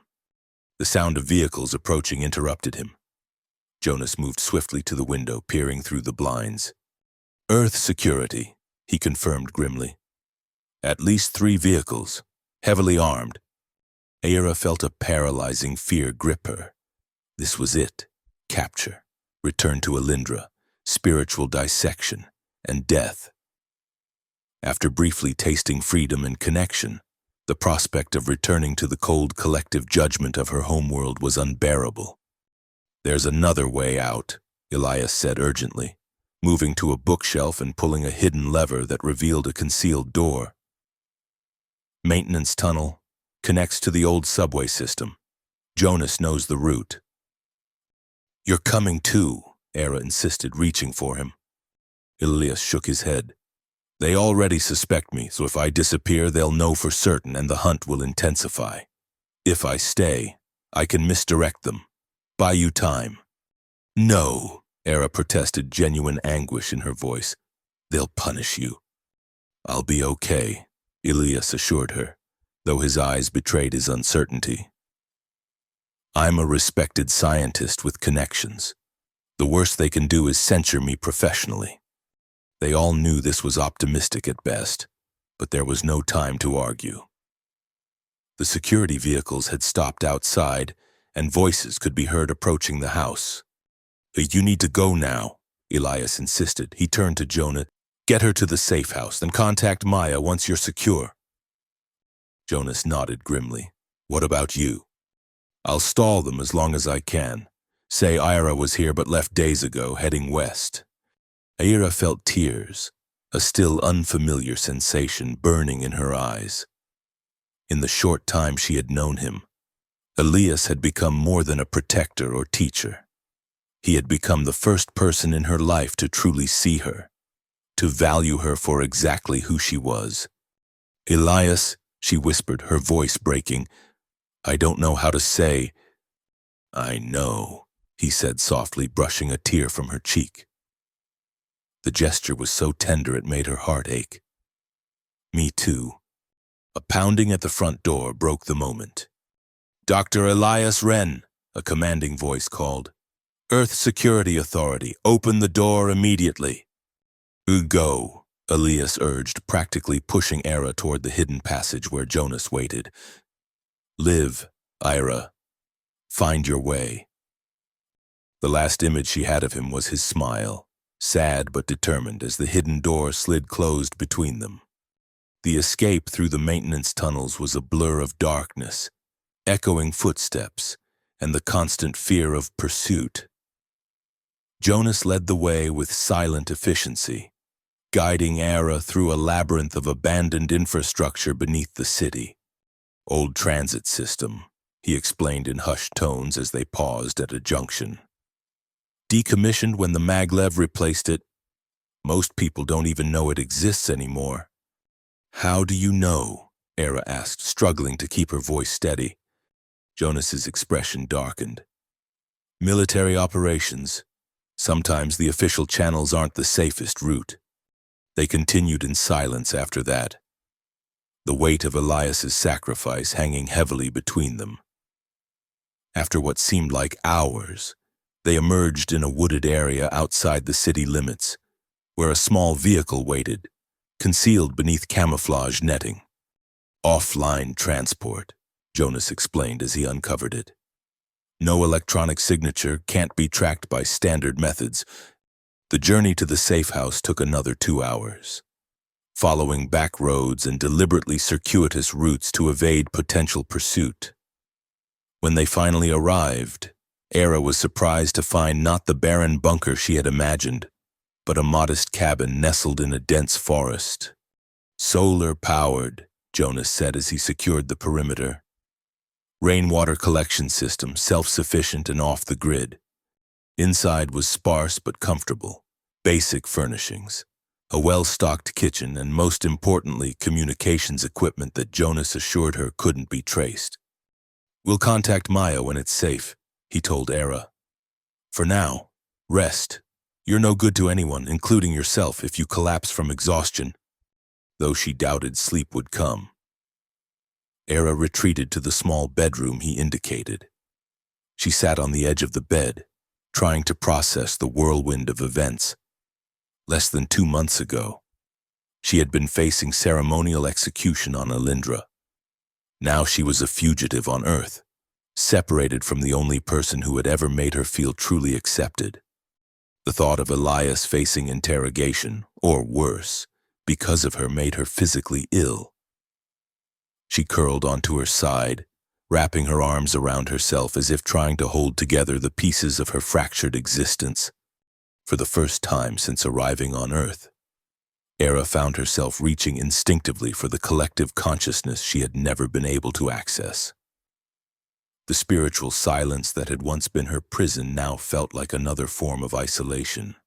The sound of vehicles approaching interrupted him. Jonas moved swiftly to the window, peering through the blinds. "Earth security," he confirmed grimly. "At least 3 vehicles, heavily armed." Era felt a paralyzing fear grip her. This was it. Capture, return to Alindra, spiritual dissection, and death. After briefly tasting freedom and connection, the prospect of returning to the cold collective judgment of her homeworld was unbearable. "There's another way out," Elias said urgently, moving to a bookshelf and pulling a hidden lever that revealed a concealed door. "Maintenance tunnel, connects to the old subway system. Jonas knows the route." "You're coming too," Era insisted, reaching for him. Elias shook his head. "They already suspect me, so if I disappear, they'll know for certain and the hunt will intensify. If I stay, I can misdirect them, buy you time." "No," Era protested, genuine anguish in her voice. "They'll punish you." "I'll be okay," Elias assured her, though his eyes betrayed his uncertainty. "I'm a respected scientist with connections. The worst they can do is censure me professionally." They all knew this was optimistic at best, but there was no time to argue. The security vehicles had stopped outside, and voices could be heard approaching the house. "You need to go now," Elias insisted. He turned to Jonah. "Get her to the safe house, then contact Maya once you're secure." Jonas nodded grimly. "What about you?" "I'll stall them as long as I can. Say Ira was here but left days ago, heading west." Ira felt tears, a still unfamiliar sensation burning in her eyes. In the short time she had known him, Elias had become more than a protector or teacher. He had become the first person in her life to truly see her, to value her for exactly who she was. "Elias," she whispered, her voice breaking, "I don't know how to say." I know, he said softly, brushing a tear from her cheek. The gesture was so tender it made her heart ache. Me too. A pounding at the front door broke the moment. Dr. Elias Wren, a commanding voice called. Earth Security Authority, open the door immediately. Go, Elias urged, practically pushing Era toward the hidden passage where Jonas waited. Live, Ira. Find your way. The last image she had of him was his smile, sad but determined as the hidden door slid closed between them. The escape through the maintenance tunnels was a blur of darkness, echoing footsteps, and the constant fear of pursuit. Jonas led the way with silent efficiency, guiding Era through a labyrinth of abandoned infrastructure beneath the city. Old transit system, he explained in hushed tones as they paused at a junction. Decommissioned when the maglev replaced it. Most people don't even know it exists anymore. How do you know? Era asked, struggling to keep her voice steady. Jonas's expression darkened. Military operations. Sometimes the official channels aren't the safest route. They continued in silence after that, the weight of Elias's sacrifice hanging heavily between them. After what seemed like hours, they emerged in a wooded area outside the city limits, where a small vehicle waited, concealed beneath camouflage netting. Offline transport, Jonas explained as he uncovered it. No electronic signature, can't be tracked by standard methods. The journey to the safe house took another 2 hours, following back roads and deliberately circuitous routes to evade potential pursuit. When they finally arrived, Era was surprised to find not the barren bunker she had imagined, but a modest cabin nestled in a dense forest. Solar-powered, Jonas said as he secured the perimeter. Rainwater collection system, self-sufficient and off the grid. Inside was sparse but comfortable, basic furnishings, a well-stocked kitchen, and most importantly, communications equipment that Jonas assured her couldn't be traced. We'll contact Maya when it's safe, he told Era. For now, rest. You're no good to anyone, including yourself, if you collapse from exhaustion. Though she doubted sleep would come. Era retreated to the small bedroom he indicated. She sat on the edge of the bed, trying to process the whirlwind of events. Less than 2 months ago, she had been facing ceremonial execution on Alindra. Now she was a fugitive on Earth, separated from the only person who had ever made her feel truly accepted. The thought of Elias facing interrogation, or worse, because of her made her physically ill. She curled onto her side, wrapping her arms around herself as if trying to hold together the pieces of her fractured existence. For the first time since arriving on Earth, Era found herself reaching instinctively for the collective consciousness she had never been able to access. The spiritual silence that had once been her prison now felt like another form of isolation.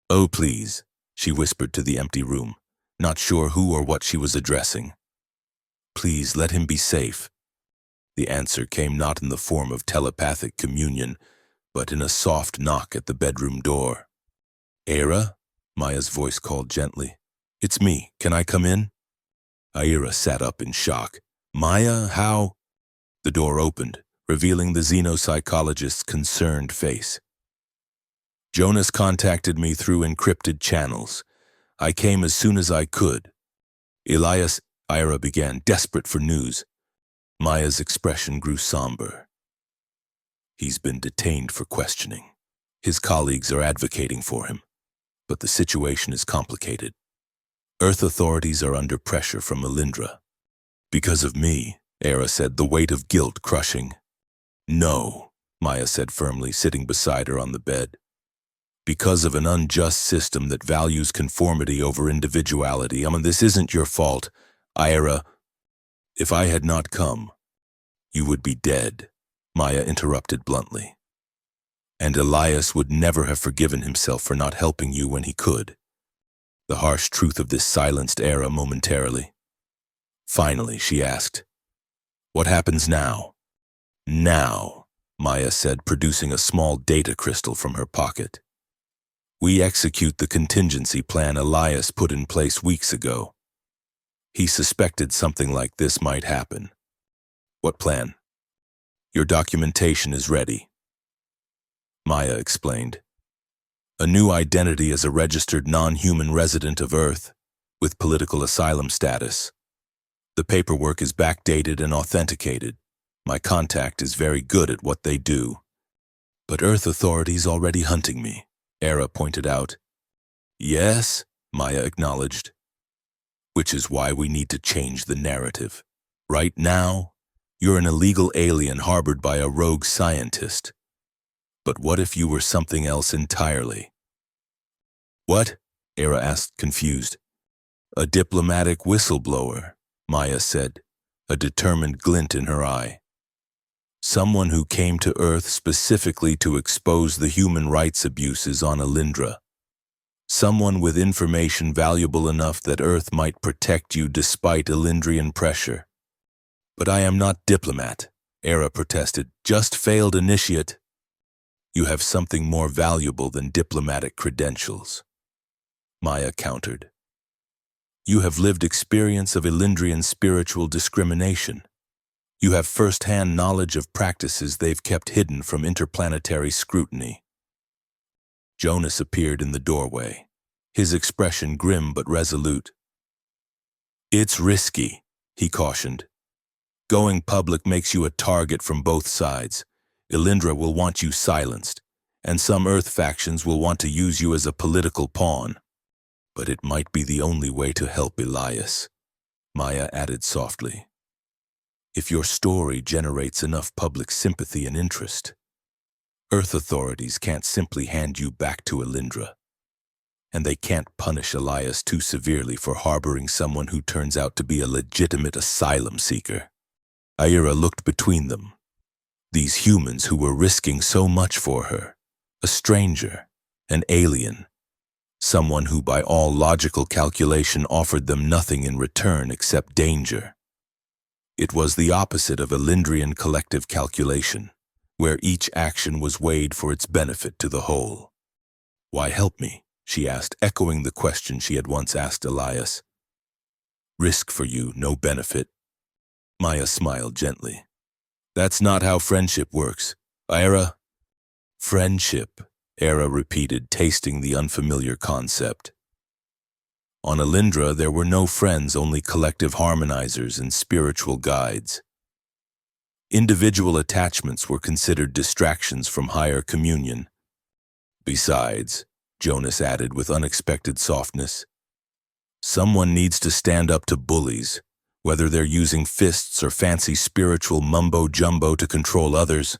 "Oh, please," she whispered to the empty room, not sure who or what she was addressing. "Please let him be safe." The answer came not in the form of telepathic communion, but in a soft knock at the bedroom door. "Era?" Maya's voice called gently. "It's me. Can I come in?" Ira sat up in shock. "Maya, how?" The door opened, revealing the xenopsychologist's concerned face. "Jonas contacted me through encrypted channels. I came as soon as I could. Elias," Ira began, desperate for news. Maya's expression grew somber. "He's been detained for questioning. His colleagues are advocating for him, but the situation is complicated. Earth authorities are under pressure from Alindra. Because of me," Era said, the weight of guilt crushing. "No," Maya said firmly, sitting beside her on the bed. "Because of an unjust system that values conformity over individuality. This isn't your fault, Ira. If I had not come, you would be dead," Maya interrupted bluntly. "And Elias would never have forgiven himself for not helping you when he could." The harsh truth of this silenced Era momentarily. Finally, she asked, "What happens now?" "Now," Maya said, producing a small data crystal from her pocket. We execute the contingency plan Elias put in place weeks ago. He suspected something like this might happen. What plan? Your documentation is ready. Maya explained. A new identity as a registered non-human resident of Earth, with political asylum status. The paperwork is backdated and authenticated. My contact is very good at what they do. But Earth authorities already hunting me, Era pointed out. Yes, Maya acknowledged. Which is why we need to change the narrative. Right now, you're an illegal alien harbored by a rogue scientist. But what if you were something else entirely? What? Era asked, confused. A diplomatic whistleblower, Maya said, a determined glint in her eye. Someone who came to Earth specifically to expose the human rights abuses on Alindra. Someone with information valuable enough that Earth might protect you despite Alindrian pressure. But I am not diplomat, Era protested. Just failed initiate. You have something more valuable than diplomatic credentials, Maya countered. You have lived experience of Alindrian spiritual discrimination. You have first-hand knowledge of practices they've kept hidden from interplanetary scrutiny. Jonas appeared in the doorway, his expression grim but resolute. It's risky, he cautioned. Going public makes you a target from both sides. Alindra will want you silenced, and some Earth factions will want to use you as a political pawn. But it might be the only way to help Elias, Maya added softly. If your story generates enough public sympathy and interest, Earth authorities can't simply hand you back to Alindra. And they can't punish Elias too severely for harboring someone who turns out to be a legitimate asylum seeker. Aira looked between them. These humans who were risking so much for her, a stranger, an alien, someone who by all logical calculation offered them nothing in return except danger. It was the opposite of Alindrian collective calculation, where each action was weighed for its benefit to the whole. Why help me? She asked, echoing the question she had once asked Elias. Risk for you, no benefit. Maya smiled gently. That's not how friendship works. Ira? Friendship, Era repeated, tasting the unfamiliar concept. On Alindra, there were no friends, only collective harmonizers and spiritual guides. Individual attachments were considered distractions from higher communion. Besides, Jonas added with unexpected softness, someone needs to stand up to bullies, whether they're using fists or fancy spiritual mumbo-jumbo to control others.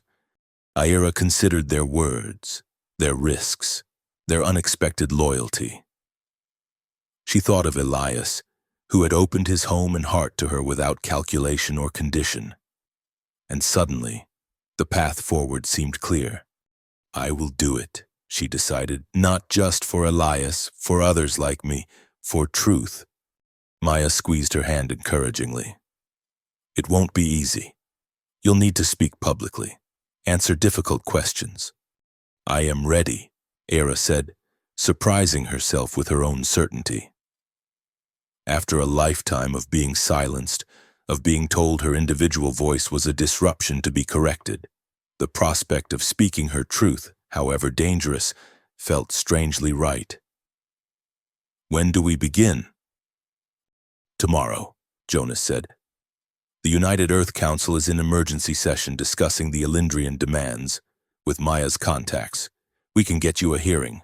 Aira considered their words, their risks, their unexpected loyalty. She thought of Elias, who had opened his home and heart to her without calculation or condition. And suddenly, the path forward seemed clear. I will do it, she decided, not just for Elias, for others like me, for truth. Maya squeezed her hand encouragingly. It won't be easy. You'll need to speak publicly, answer difficult questions. I am ready, Era said, surprising herself with her own certainty. After a lifetime of being silenced, of being told her individual voice was a disruption to be corrected, the prospect of speaking her truth, however dangerous, felt strangely right. When do we begin? Tomorrow, Jonas said. The United Earth Council is in emergency session discussing the Alindrian demands. With Maya's contacts, we can get you a hearing.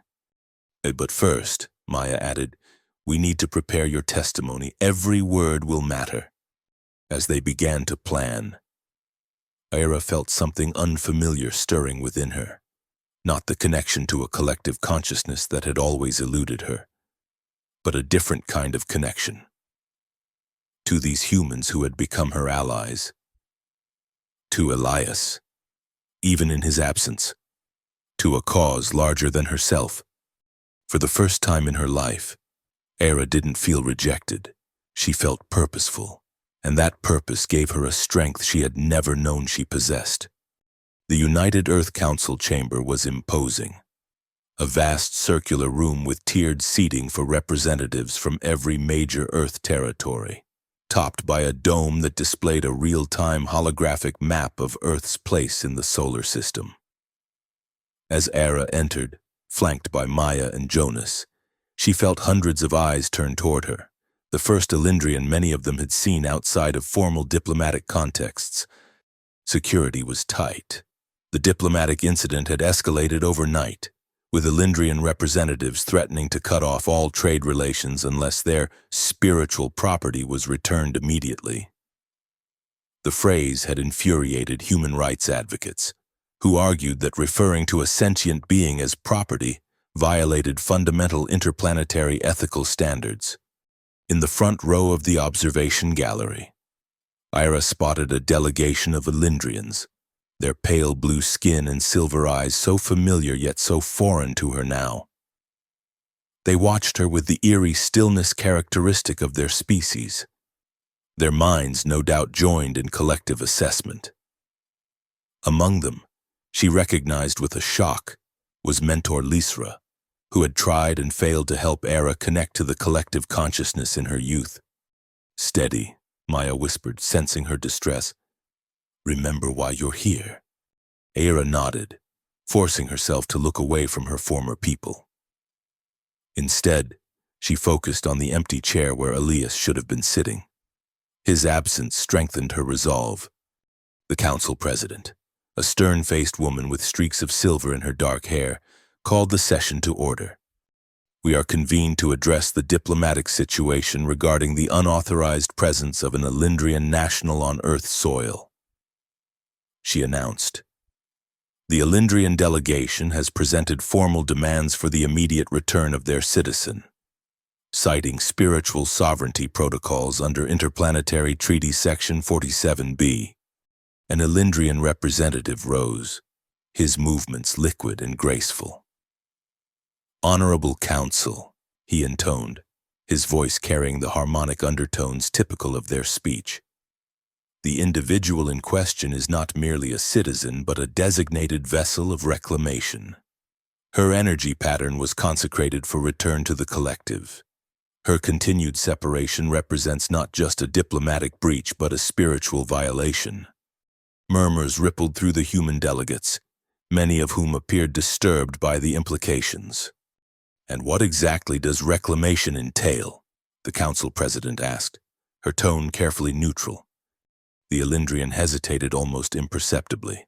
But first, Maya added, we need to prepare your testimony. Every word will matter. As they began to plan, Aira felt something unfamiliar stirring within her, not the connection to a collective consciousness that had always eluded her, but a different kind of connection. To these humans who had become her allies. To Elias, even in his absence. To a cause larger than herself. For the first time in her life, Aira didn't feel rejected. She felt purposeful, and that purpose gave her a strength she had never known she possessed. The United Earth Council chamber was imposing. A vast circular room with tiered seating for representatives from every major Earth territory, topped by a dome that displayed a real-time holographic map of Earth's place in the solar system. As Era entered, flanked by Maya and Jonas, she felt hundreds of eyes turn toward her, the first Elendrian many of them had seen outside of formal diplomatic contexts. Security was tight. The diplomatic incident had escalated overnight, with Elendrian representatives threatening to cut off all trade relations unless their spiritual property was returned immediately. The phrase had infuriated human rights advocates, who argued that referring to a sentient being as property violated fundamental interplanetary ethical standards. In the front row of the observation gallery, Ira spotted a delegation of Elendrians, their pale blue skin and silver eyes so familiar yet so foreign to her now. They watched her with the eerie stillness characteristic of their species. Their minds no doubt joined in collective assessment. Among them, she recognized with a shock, was Mentor Lisra, who had tried and failed to help Era connect to the collective consciousness in her youth. "Steady," Maya whispered, sensing her distress. "Remember why you're here." Era nodded, forcing herself to look away from her former people. Instead, she focused on the empty chair where Elias should have been sitting. His absence strengthened her resolve. The council president, a stern-faced woman with streaks of silver in her dark hair, called the session to order. "We are convened to address the diplomatic situation regarding the unauthorized presence of an Elendrian national on Earth soil," she announced. "The Elendrian delegation has presented formal demands for the immediate return of their citizen. Citing spiritual sovereignty protocols under Interplanetary Treaty Section 47B, an Elendrian representative rose, his movements liquid and graceful. "Honorable Council," he intoned, his voice carrying the harmonic undertones typical of their speech. "The individual in question is not merely a citizen, but a designated vessel of reclamation. Her energy pattern was consecrated for return to the collective. Her continued separation represents not just a diplomatic breach, but a spiritual violation." Murmurs rippled through the human delegates, many of whom appeared disturbed by the implications. "And what exactly does reclamation entail?" the council president asked, her tone carefully neutral. The Elendrian hesitated almost imperceptibly.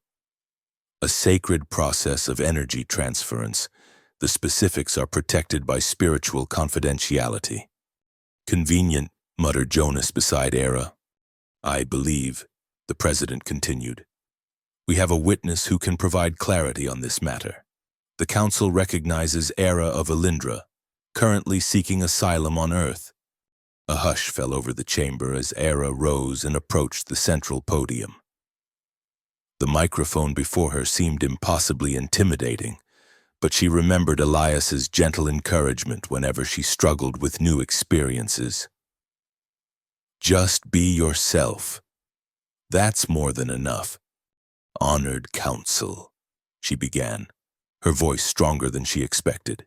"A sacred process of energy transference. The specifics are protected by spiritual confidentiality." "Convenient," muttered Jonas beside Era. "I believe," the president continued, "we have a witness who can provide clarity on this matter. The council recognizes Era of Elendra, currently seeking asylum on Earth." A hush fell over the chamber as Era rose and approached the central podium. The microphone before her seemed impossibly intimidating, but she remembered Elias's gentle encouragement whenever she struggled with new experiences. "Just be yourself. That's more than enough. Honored Council," she began, her voice stronger than she expected.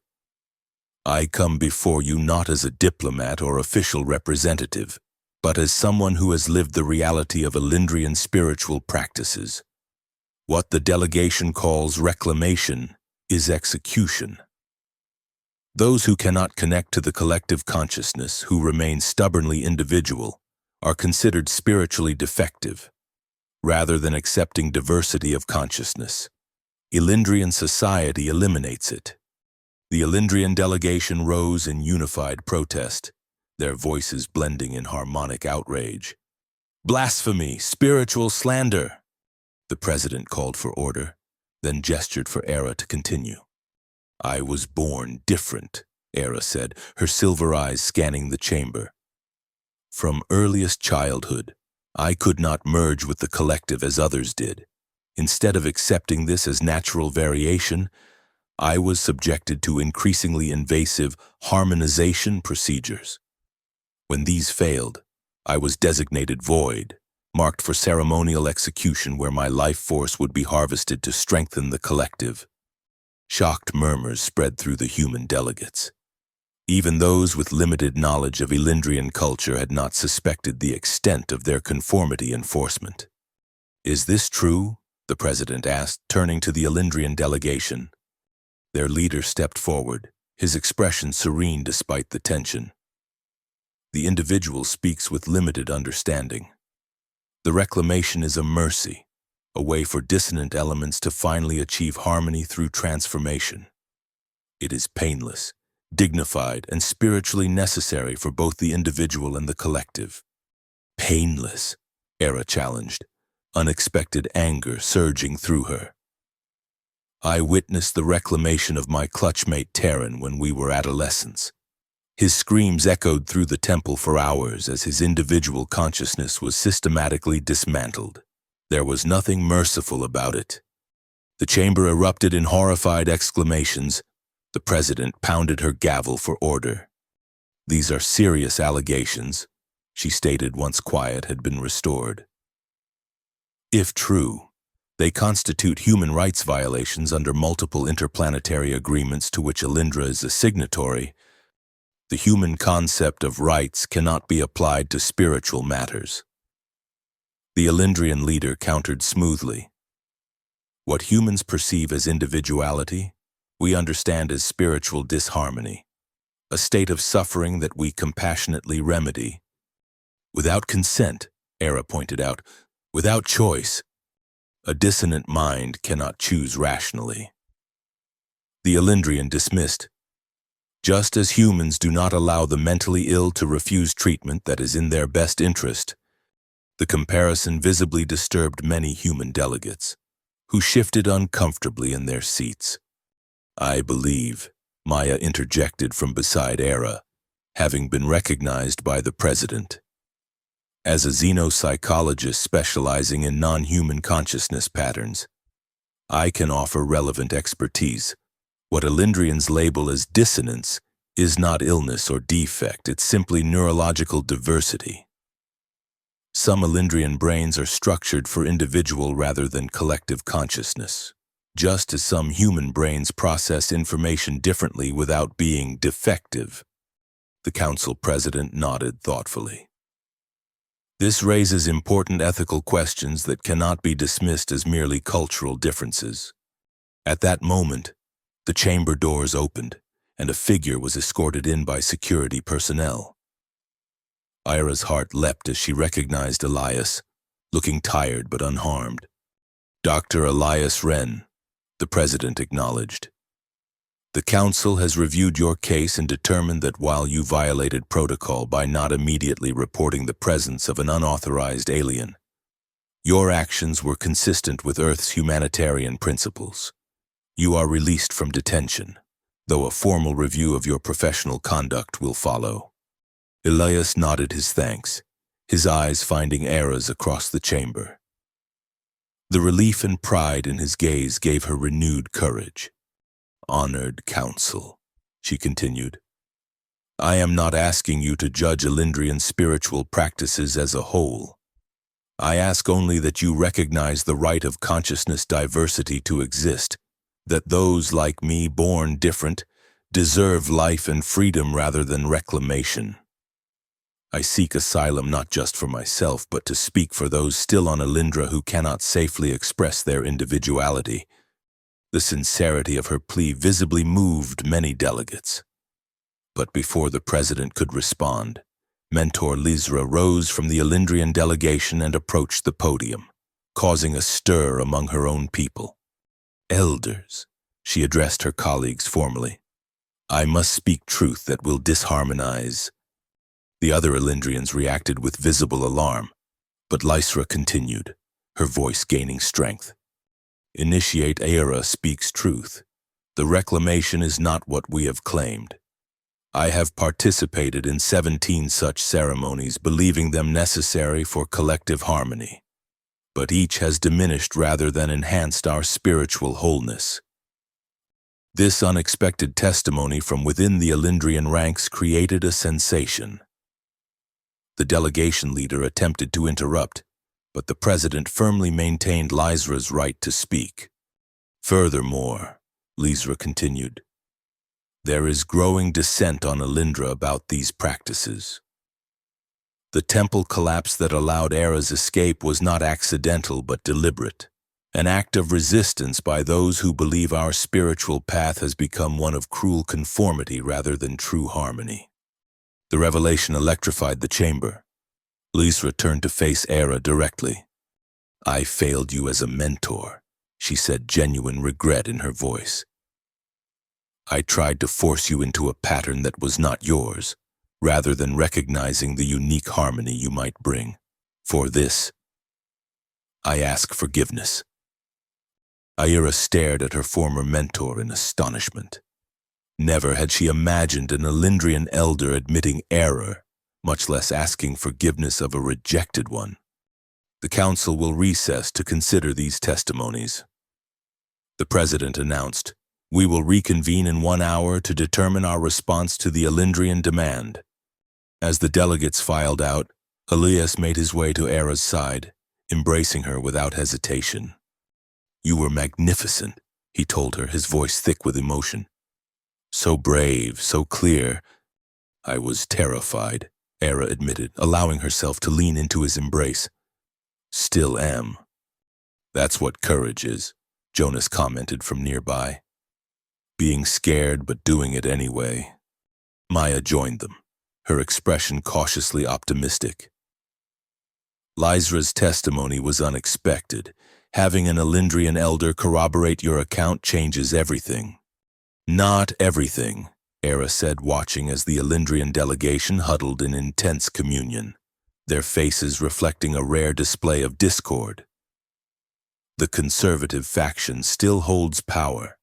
"I come before you not as a diplomat or official representative, but as someone who has lived the reality of Elendrian spiritual practices. What the delegation calls reclamation is execution. Those who cannot connect to the collective consciousness, who remain stubbornly individual, are considered spiritually defective. Rather than accepting diversity of consciousness, Elendrian society eliminates it." The Elendrian delegation rose in unified protest, their voices blending in harmonic outrage. "Blasphemy! Spiritual slander!" The president called for order, then gestured for Era to continue. "I was born different," Era said, her silver eyes scanning the chamber. "From earliest childhood, I could not merge with the collective as others did. Instead of accepting this as natural variation, I was subjected to increasingly invasive harmonization procedures. When these failed, I was designated void, marked for ceremonial execution where my life force would be harvested to strengthen the collective. Shocked murmurs spread through the human delegates. Even those with limited knowledge of Elindrian culture had not suspected the extent of their conformity enforcement. "Is this true?" the president asked, turning to the Elindrian delegation. Their leader stepped forward, his expression serene despite the tension. "The individual speaks with limited understanding. The reclamation is a mercy, a way for dissonant elements to finally achieve harmony through transformation. It is painless, dignified, and spiritually necessary for both the individual and the collective." "Painless?" Era challenged, unexpected anger surging through her. "I witnessed the reclamation of my clutchmate Terran when we were adolescents. His screams echoed through the temple for hours as his individual consciousness was systematically dismantled. There was nothing merciful about it." The chamber erupted in horrified exclamations. The president pounded her gavel for order. "These are serious allegations," she stated once quiet had been restored. "If true, they constitute human rights violations under multiple interplanetary agreements to which Elindra is a signatory. The human concept of rights cannot be applied to spiritual matters." The Elindrian leader countered smoothly. "What humans perceive as individuality, we understand as spiritual disharmony, a state of suffering that we compassionately remedy. Without consent," Era pointed out, "without choice, a dissonant mind cannot choose rationally." The Elindrian dismissed. "Just as humans do not allow the mentally ill to refuse treatment that is in their best interest," the comparison visibly disturbed many human delegates, who shifted uncomfortably in their seats. "I believe," Maya interjected from beside Era, having been recognized by the president. "As a xenopsychologist specializing in non-human consciousness patterns, I can offer relevant expertise. What Elindrians label as dissonance is not illness or defect, it's simply neurological diversity. Some Elindrian brains are structured for individual rather than collective consciousness, just as some human brains process information differently without being defective." The council president nodded thoughtfully. "This raises important ethical questions that cannot be dismissed as merely cultural differences." At that moment, the chamber doors opened, and a figure was escorted in by security personnel. Ira's heart leapt as she recognized Elias, looking tired but unharmed. "Dr. Elias Wren," the president acknowledged. "The council has reviewed your case and determined that while you violated protocol by not immediately reporting the presence of an unauthorized alien, your actions were consistent with Earth's humanitarian principles. You are released from detention, though a formal review of your professional conduct will follow." Elias nodded his thanks, his eyes finding Era's across the chamber. The relief and pride in his gaze gave her renewed courage. "Honored council," she continued, "I am not asking you to judge Elindrian spiritual practices as a whole. I ask only that you recognize the right of consciousness diversity to exist, that those like me born different deserve life and freedom rather than reclamation. I seek asylum not just for myself, but to speak for those still on Elindra who cannot safely express their individuality." The sincerity of her plea visibly moved many delegates. But before the president could respond, Mentor Lizra rose from the Elindrian delegation and approached the podium, causing a stir among her own people. "Elders," she addressed her colleagues formally, "I must speak truth that will disharmonize." The other Elindrians reacted with visible alarm, but Lysra continued, her voice gaining strength. "Initiate Era speaks truth. The reclamation is not what we have claimed. I have participated in 17 such ceremonies, believing them necessary for collective harmony. But each has diminished rather than enhanced our spiritual wholeness." This unexpected testimony from within the Elindrian ranks created a sensation. The delegation leader attempted to interrupt, but the president firmly maintained Lysra's right to speak. Furthermore, Lysra continued, there is growing dissent on Alindra about these practices. The temple collapse that allowed Era's escape was not accidental but deliberate, an act of resistance by those who believe our spiritual path has become one of cruel conformity rather than true harmony. The revelation electrified the chamber. Lysra turned to face Era directly. I failed you as a mentor, she said, genuine regret in her voice. I tried to force you into a pattern that was not yours, rather than recognizing the unique harmony you might bring. For this, I ask forgiveness. Aira stared at her former mentor in astonishment. Never had she imagined an Alindrian elder admitting error, much less asking forgiveness of a rejected one. The council will recess to consider these testimonies. The president announced, we will reconvene in 1 hour to determine our response to the Alindrian demand. As the delegates filed out, Elias made his way to Era's side, embracing her without hesitation. You were magnificent, he told her, his voice thick with emotion. So brave, so clear. I was terrified, Era admitted, allowing herself to lean into his embrace. Still am. That's what courage is, Jonas commented from nearby. Being scared but doing it anyway. Maya joined them, her expression cautiously optimistic. Lysra's testimony was unexpected. Having an Alindrian elder corroborate your account changes everything. Not everything, Era said, watching as the Alindrian delegation huddled in intense communion, their faces reflecting a rare display of discord. The conservative faction still holds power.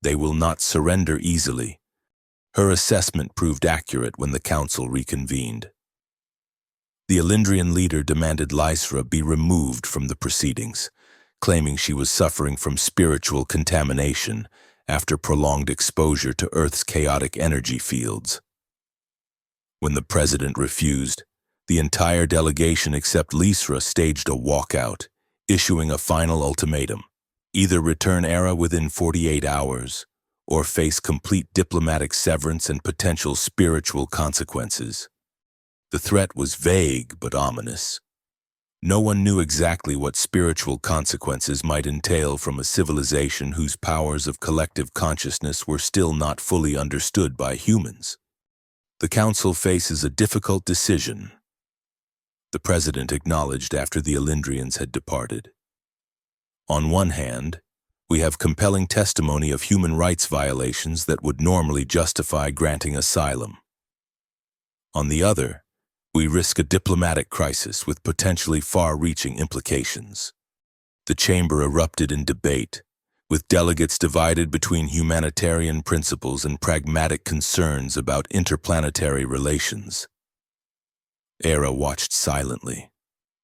They will not surrender easily. Her assessment proved accurate when the council reconvened. The Alindrian leader demanded Lysra be removed from the proceedings, claiming she was suffering from spiritual contamination after prolonged exposure to Earth's chaotic energy fields. When the president refused, the entire delegation except Lysra staged a walkout, issuing a final ultimatum: either return Era within 48 hours, or face complete diplomatic severance and potential spiritual consequences. The threat was vague but ominous. No one knew exactly what spiritual consequences might entail from a civilization whose powers of collective consciousness were still not fully understood by humans. The council faces a difficult decision, the president acknowledged after the Alindrians had departed. On one hand, we have compelling testimony of human rights violations that would normally justify granting asylum. On the other, we risk a diplomatic crisis with potentially far-reaching implications. The chamber erupted in debate, with delegates divided between humanitarian principles and pragmatic concerns about interplanetary relations. Era watched silently,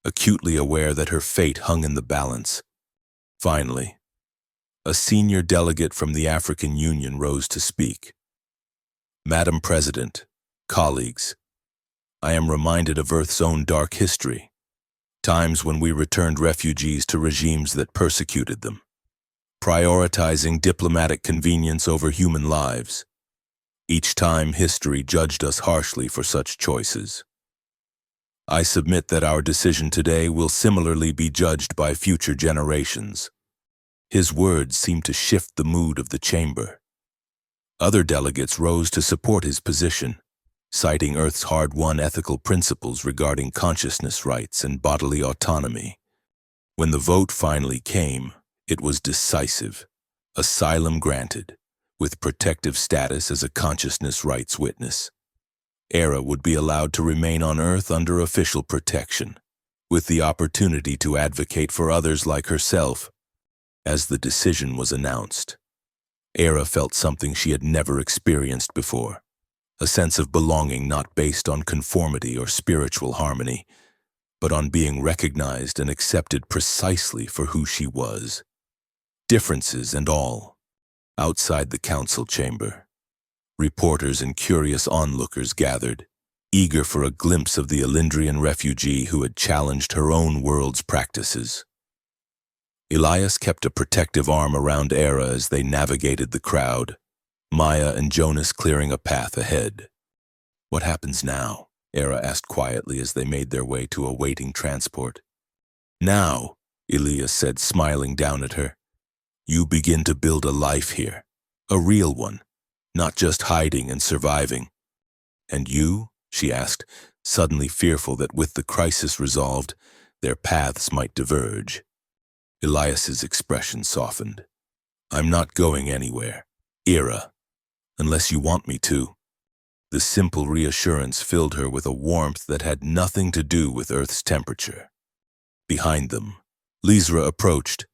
acutely aware that her fate hung in the balance. Finally, a senior delegate from the African Union rose to speak. Madam President, colleagues, I am reminded of Earth's own dark history, times when we returned refugees to regimes that persecuted them, prioritizing diplomatic convenience over human lives. Each time history judged us harshly for such choices. I submit that our decision today will similarly be judged by future generations. His words seemed to shift the mood of the chamber. Other delegates rose to support his position, citing Earth's hard-won ethical principles regarding consciousness rights and bodily autonomy. When the vote finally came, it was decisive. Asylum granted, with protective status as a consciousness rights witness. Era would be allowed to remain on Earth under official protection, with the opportunity to advocate for others like herself. As the decision was announced, Era felt something she had never experienced before. A sense of belonging not based on conformity or spiritual harmony, but on being recognized and accepted precisely for who she was. Differences and all. Outside the council chamber, reporters and curious onlookers gathered, eager for a glimpse of the Elendrian refugee who had challenged her own world's practices. Elias kept a protective arm around Era as they navigated the crowd, Maya and Jonas clearing a path ahead. "What happens now?" Era asked quietly as they made their way to a waiting transport. "Now," Elias said, smiling down at her, "you begin to build a life here, a real one, not just hiding and surviving." "And you?" she asked, suddenly fearful that with the crisis resolved, their paths might diverge. Elias's expression softened. "I'm not going anywhere, Era, unless you want me to." The simple reassurance filled her with a warmth that had nothing to do with Earth's temperature. Behind them, Lysra approached,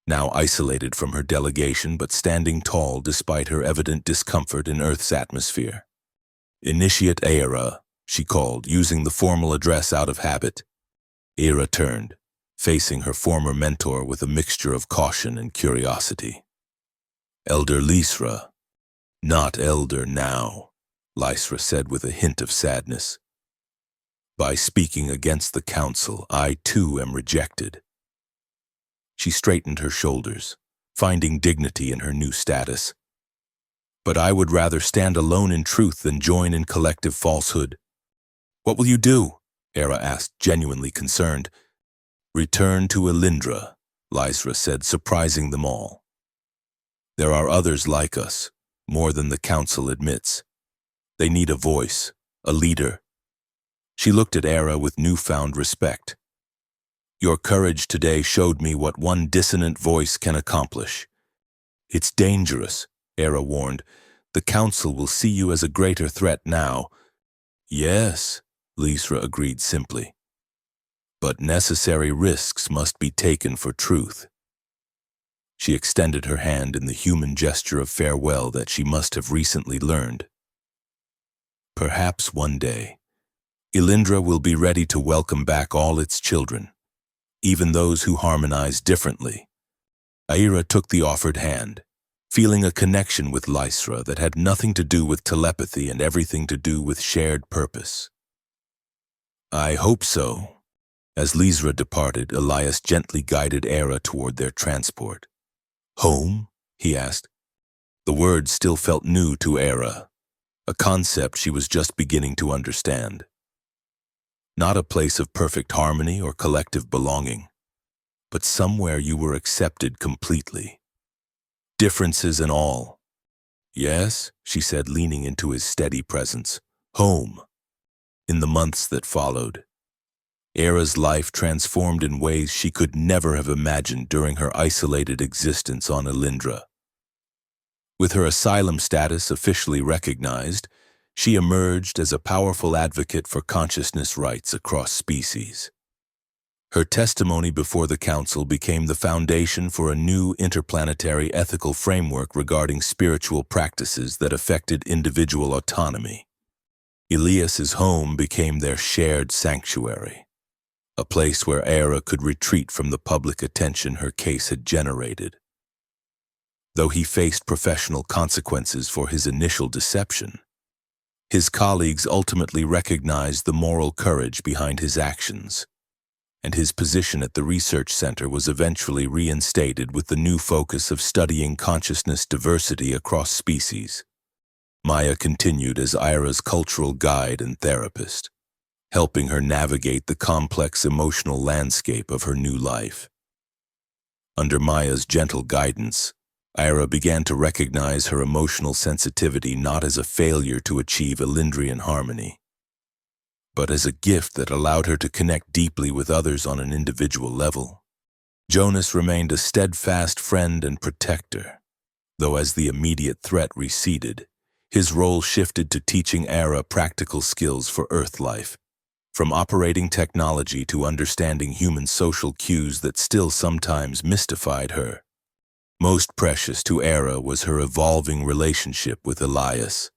now isolated from her delegation but standing tall despite her evident discomfort in Earth's atmosphere. "Initiate Era," she called, using the formal address out of habit. Era turned, facing her former mentor with a mixture of caution and curiosity. "Elder Lysra." "Not elder now," Lysra said with a hint of sadness. "By speaking against the council, I too am rejected." She straightened her shoulders, finding dignity in her new status. "But I would rather stand alone in truth than join in collective falsehood." "What will you do?" Era asked, genuinely concerned. "Return to Elindra," Lysra said, surprising them all. "There are others like us, more than the council admits. They need a voice, a leader." She looked at Era with newfound respect. "Your courage today showed me what one dissonant voice can accomplish." "It's dangerous," Era warned. "The council will see you as a greater threat now." "Yes," Lysra agreed simply. "But necessary risks must be taken for truth." She extended her hand in the human gesture of farewell that she must have recently learned. "Perhaps one day, Elindra will be ready to welcome back all its children, even those who harmonize differently." Aira took the offered hand, feeling a connection with Lysra that had nothing to do with telepathy and everything to do with shared purpose. "I hope so." As Lysra departed, Elias gently guided Aira toward their transport. "Home?" he asked. The word still felt new to Aira, a concept she was just beginning to understand. Not a place of perfect harmony or collective belonging, but somewhere you were accepted completely. Differences and all. "Yes," she said, leaning into his steady presence. "Home." In the months that followed, Aira's life transformed in ways she could never have imagined during her isolated existence on Elindra. With her asylum status officially recognized, she emerged as a powerful advocate for consciousness rights across species. Her testimony before the council became the foundation for a new interplanetary ethical framework regarding spiritual practices that affected individual autonomy. Elias's home became their shared sanctuary, a place where Aira could retreat from the public attention her case had generated. Though he faced professional consequences for his initial deception, his colleagues ultimately recognized the moral courage behind his actions, and his position at the research center was eventually reinstated with the new focus of studying consciousness diversity across species. Maya continued as Aira's cultural guide and therapist, helping her navigate the complex emotional landscape of her new life. Under Maya's gentle guidance, Aira began to recognize her emotional sensitivity not as a failure to achieve Elindrian harmony, but as a gift that allowed her to connect deeply with others on an individual level. Jonas remained a steadfast friend and protector, though as the immediate threat receded, his role shifted to teaching Aira practical skills for Earth life, from operating technology to understanding human social cues that still sometimes mystified her. Most precious to Aira was her evolving relationship with Elias.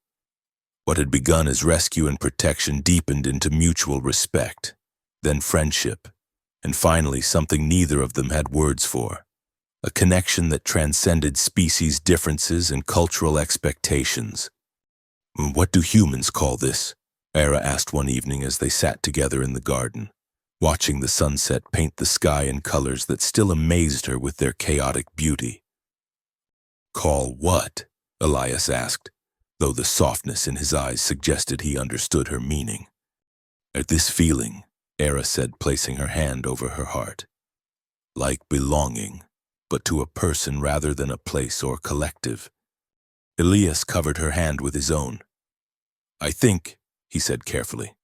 What had begun as rescue and protection deepened into mutual respect, then friendship, and finally something neither of them had words for, a connection that transcended species differences and cultural expectations. "What do humans call this?" Era asked one evening as they sat together in the garden, watching the sunset paint the sky in colors that still amazed her with their chaotic beauty. "Call what?" Elias asked, though the softness in his eyes suggested he understood her meaning. "At this feeling," Era said, placing her hand over her heart. "Like belonging, but to a person rather than a place or collective." Elias covered her hand with his own. "I think," he said carefully,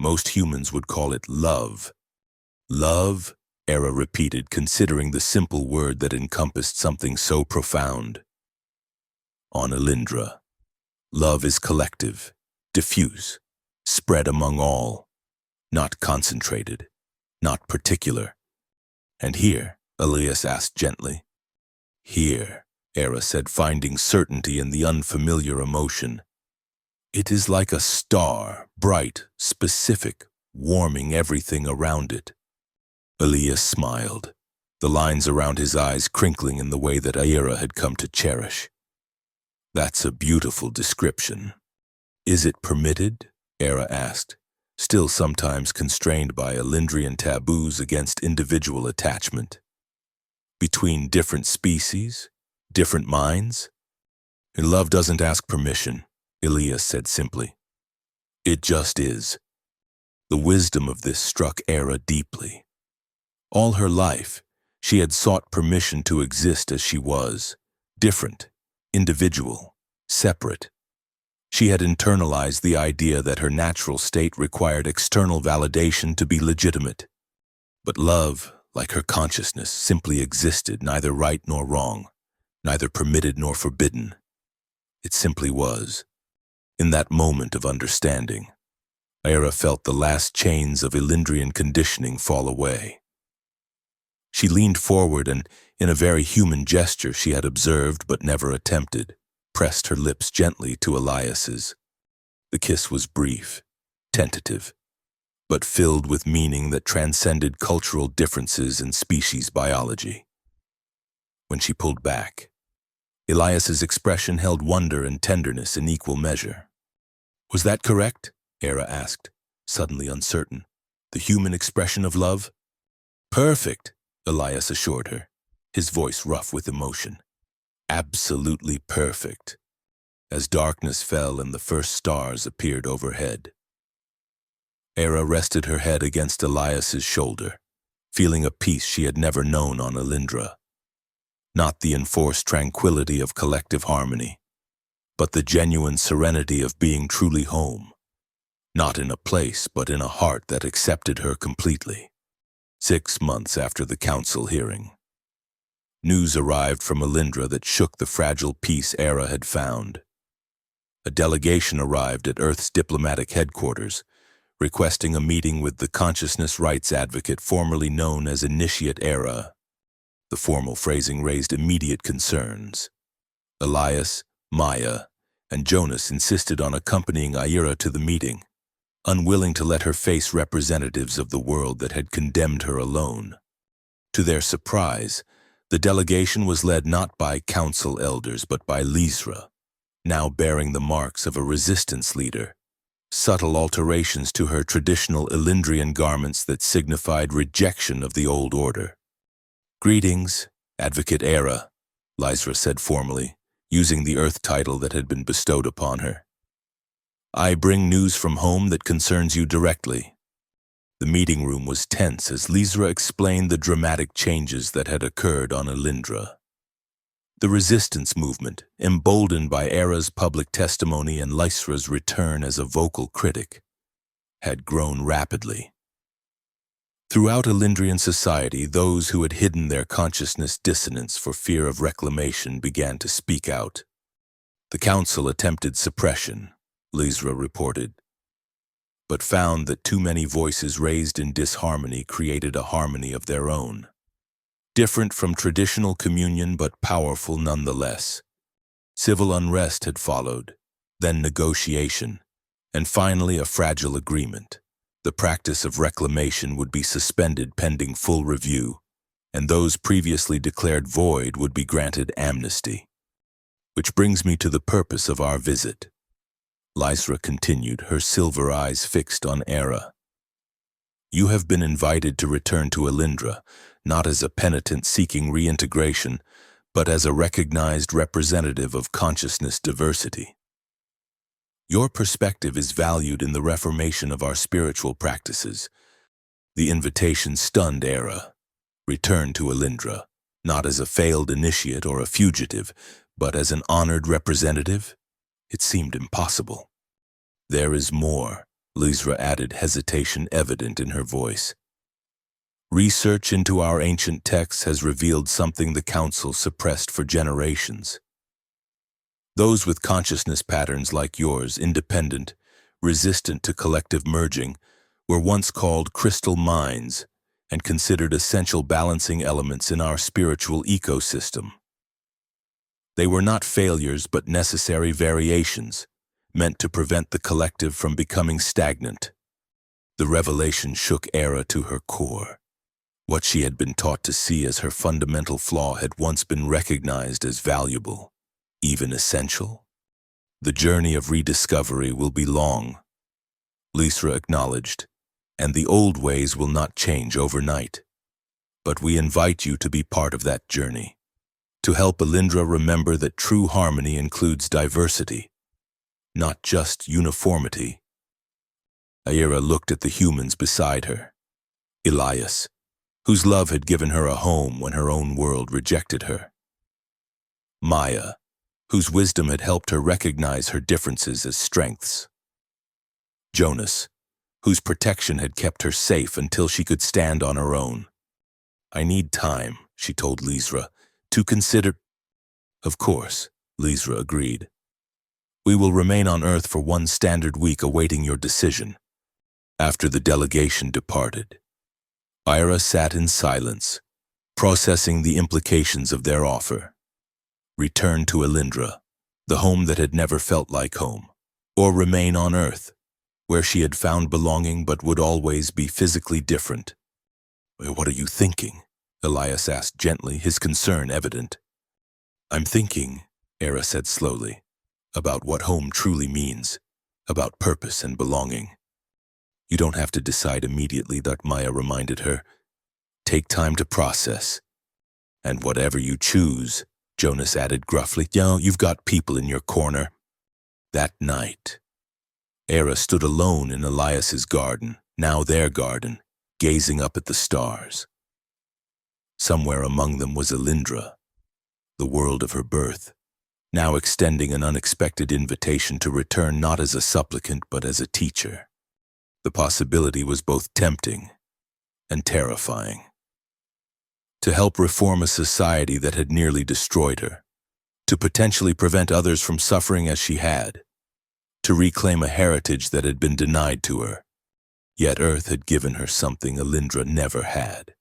"most humans would call it love." "Love?" Era repeated, considering the simple word that encompassed something so profound. "On Elindra, love is collective, diffuse, spread among all, not concentrated, not particular." "And here?" Elias asked gently. "Here," Era said, finding certainty in the unfamiliar emotion. "It is like a star, bright, specific, warming everything around it." Elias smiled, the lines around his eyes crinkling in the way that Era had come to cherish. "That's a beautiful description." "Is it permitted?" Era asked, still sometimes constrained by Elindrian taboos against individual attachment. "Between different species, different minds?" "Love doesn't ask permission," Elias said simply. "It just is." The wisdom of this struck Era deeply. All her life, she had sought permission to exist as she was, different, individual, separate. She had internalized the idea that her natural state required external validation to be legitimate. But love, like her consciousness, simply existed, neither right nor wrong, neither permitted nor forbidden. It simply was. In that moment of understanding, Era felt the last chains of Elindrian conditioning fall away. She leaned forward and, in a very human gesture she had observed but never attempted, pressed her lips gently to Elias's. The kiss was brief, tentative, but filled with meaning that transcended cultural differences and species biology. When she pulled back, Elias's expression held wonder and tenderness in equal measure. "Was that correct?" Era asked, suddenly uncertain. "The human expression of love?" "Perfect," Elias assured her, his voice rough with emotion. "Absolutely perfect." As darkness fell and the first stars appeared overhead, Era rested her head against Elias's shoulder, feeling a peace she had never known on Elindra. Not the enforced tranquility of collective harmony, but the genuine serenity of being truly home, not in a place but in a heart that accepted her completely. 6 months after the council hearing, news arrived from Elindra that shook the fragile peace Era had found. A delegation arrived at Earth's diplomatic headquarters, requesting a meeting with the consciousness rights advocate formerly known as Initiate Era. The formal phrasing raised immediate concerns. Elias, Maya, and Jonas insisted on accompanying Ira to the meeting, unwilling to let her face representatives of the world that had condemned her alone. To their surprise, the delegation was led not by council elders but by Lysra, now bearing the marks of a resistance leader, subtle alterations to her traditional Elindrian garments that signified rejection of the old order. "Greetings, Advocate Era," Lysra said formally, using the Earth title that had been bestowed upon her. "I bring news from home that concerns you directly." The meeting room was tense as Lysra explained the dramatic changes that had occurred on Elindra. The resistance movement, emboldened by Era's public testimony and Lysra's return as a vocal critic, had grown rapidly. Throughout Elindrian society, those who had hidden their consciousness dissonance for fear of reclamation began to speak out. The council attempted suppression, Lysra reported, but found that too many voices raised in disharmony created a harmony of their own. Different from traditional communion but powerful nonetheless. Civil unrest had followed, then negotiation, and finally a fragile agreement. The practice of reclamation would be suspended pending full review, and those previously declared void would be granted amnesty. Which brings me to the purpose of our visit. Lysra continued, her silver eyes fixed on Era. You have been invited to return to Elindra, not as a penitent seeking reintegration, but as a recognized representative of consciousness diversity. Your perspective is valued in the reformation of our spiritual practices. The invitation stunned Era. Return to Elindra, not as a failed initiate or a fugitive, but as an honored representative? It seemed impossible. There is more, Lysra added, hesitation evident in her voice. Research into our ancient texts has revealed something the Council suppressed for generations. Those with consciousness patterns like yours, independent, resistant to collective merging, were once called crystal minds and considered essential balancing elements in our spiritual ecosystem. They were not failures but necessary variations, meant to prevent the collective from becoming stagnant. The revelation shook Era to her core. What she had been taught to see as her fundamental flaw had once been recognized as valuable, even essential. The journey of rediscovery will be long, Lysra acknowledged, and the old ways will not change overnight. But we invite you to be part of that journey, to help Elindra remember that true harmony includes diversity, not just uniformity. Aira looked at the humans beside her. Elias, whose love had given her a home when her own world rejected her. Maya, whose wisdom had helped her recognize her differences as strengths. Jonas, whose protection had kept her safe until she could stand on her own. I need time, she told Lysra, to consider. Of course, Lysra agreed. We will remain on Earth for one standard week awaiting your decision. After the delegation departed, Ira sat in silence, processing the implications of their offer. Return to Elindra, the home that had never felt like home, or remain on Earth, where she had found belonging but would always be physically different. What are you thinking? Elias asked gently, his concern evident. I'm thinking, Era said slowly, about what home truly means, about purpose and belonging. You don't have to decide immediately, Maya reminded her. Take time to process. And whatever you choose, Jonas added gruffly, you've got people in your corner. That night, Era stood alone in Elias's garden, now their garden, gazing up at the stars. Somewhere among them was Elindra, the world of her birth, now extending an unexpected invitation to return not as a supplicant but as a teacher. The possibility was both tempting and terrifying. To help reform a society that had nearly destroyed her, to potentially prevent others from suffering as she had, to reclaim a heritage that had been denied to her. Yet Earth had given her something Elindra never had,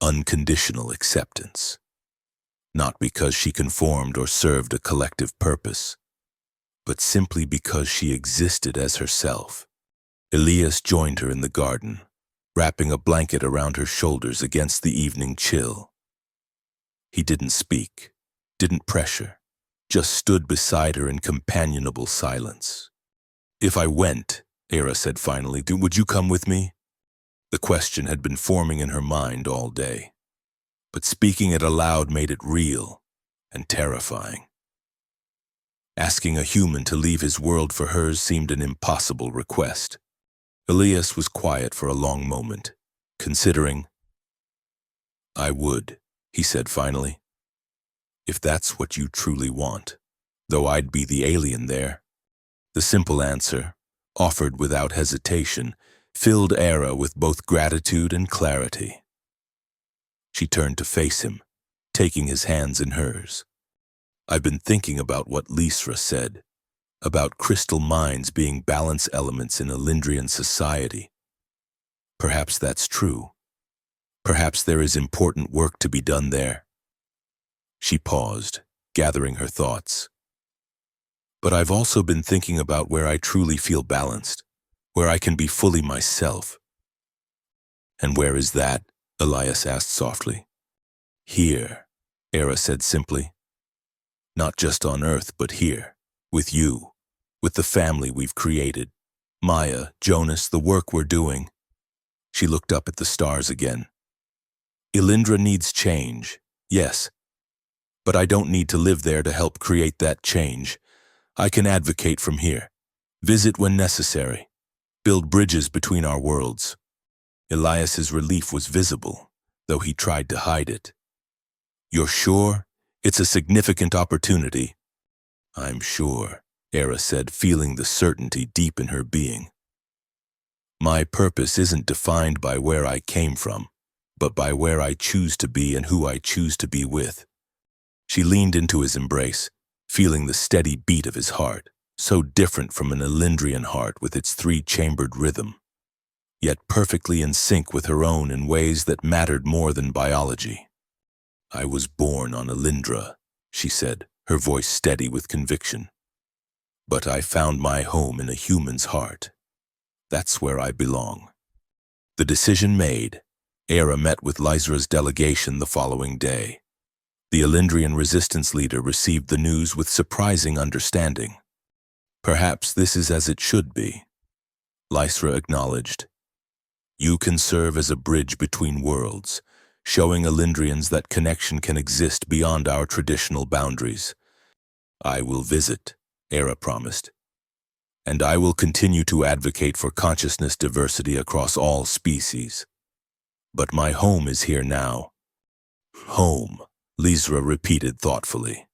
unconditional acceptance. Not because she conformed or served a collective purpose, but simply because she existed as herself. Elias joined her in the garden, wrapping a blanket around her shoulders against the evening chill. He didn't speak, didn't pressure, just stood beside her in companionable silence. If I went, Era said finally, would you come with me? The question had been forming in her mind all day, but speaking it aloud made it real and terrifying. Asking a human to leave his world for hers seemed an impossible request. Elias was quiet for a long moment, considering. I would, he said finally, if that's what you truly want, though I'd be the alien there. The simple answer, offered without hesitation, filled Era with both gratitude and clarity. She turned to face him, taking his hands in hers. I've been thinking about what Lysra said, about crystal minds being balance elements in Elindrian society. Perhaps that's true. Perhaps there is important work to be done there. She paused, gathering her thoughts. But I've also been thinking about where I truly feel balanced, where I can be fully myself. And where is that? Elias asked softly. Here, Era said simply. Not just on Earth, but here, with you. with the family we've created. Maya, Jonas, the work we're doing. She looked up at the stars again. Elindra needs change, yes, but I don't need to live there to help create that change. I can advocate from here, visit when necessary, build bridges between our worlds. Elias's relief was visible, though he tried to hide it. You're sure? It's a significant opportunity. I'm sure, Era said, feeling the certainty deep in her being. My purpose isn't defined by where I came from, but by where I choose to be and who I choose to be with. She leaned into his embrace, feeling the steady beat of his heart, so different from an Elindrian heart with its three-chambered rhythm, yet perfectly in sync with her own in ways that mattered more than biology. I was born on Elindra, she said, her voice steady with conviction. But I found my home in a human's heart. That's where I belong. The decision made, Era met with Lysra's delegation the following day. The Elindrian resistance leader received the news with surprising understanding. Perhaps this is as it should be, Lysra acknowledged. You can serve as a bridge between worlds, showing Elindrians that connection can exist beyond our traditional boundaries. I will visit, Era promised. And I will continue to advocate for consciousness diversity across all species. But my home is here now. Home, Lysra repeated thoughtfully.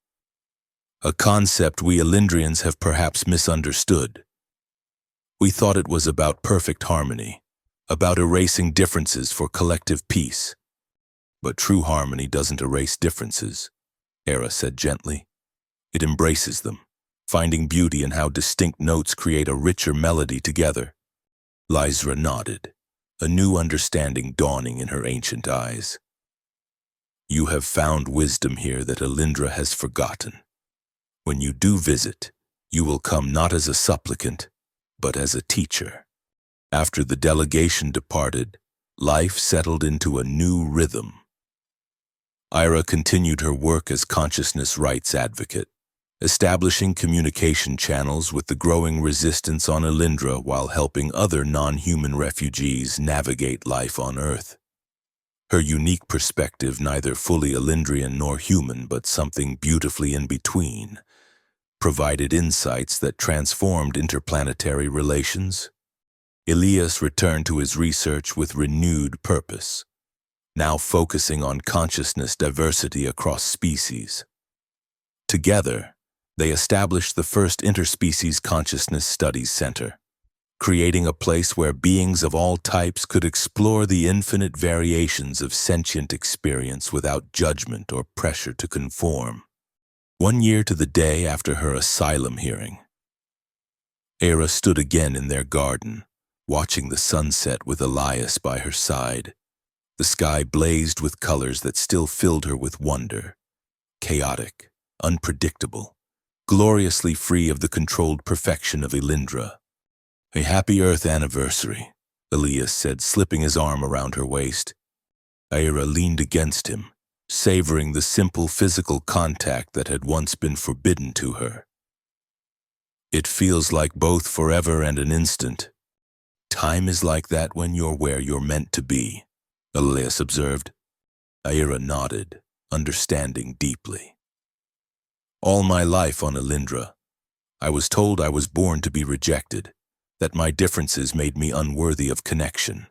A concept we Elindrians have perhaps misunderstood. We thought it was about perfect harmony, about erasing differences for collective peace. But true harmony doesn't erase differences, Era said gently. It embraces them, finding beauty in how distinct notes create a richer melody together. Lysra nodded, a new understanding dawning in her ancient eyes. You have found wisdom here that Elindra has forgotten. When you do visit, you will come not as a supplicant, but as a teacher. After the delegation departed, life settled into a new rhythm. Ira continued her work as consciousness rights advocate, establishing communication channels with the growing resistance on Elindra while helping other non-human refugees navigate life on Earth. Her unique perspective, neither fully Elindrian nor human but something beautifully in between, provided insights that transformed interplanetary relations. Elias returned to his research with renewed purpose, now focusing on consciousness diversity across species. Together, they established the first Interspecies Consciousness Studies Center, creating a place where beings of all types could explore the infinite variations of sentient experience without judgment or pressure to conform. 1 year to the day after her asylum hearing, Era stood again in their garden, watching the sunset with Elias by her side. The sky blazed with colors that still filled her with wonder, chaotic, unpredictable, gloriously free of the controlled perfection of Elindra. A happy Earth anniversary, Elias said, slipping his arm around her waist. Era leaned against him, savoring the simple physical contact that had once been forbidden to her. It feels like both forever and an instant. Time is like that when you're where you're meant to be, Elias observed. Era nodded, understanding deeply. All my life on Elindra, I was told I was born to be rejected, that my differences made me unworthy of connection.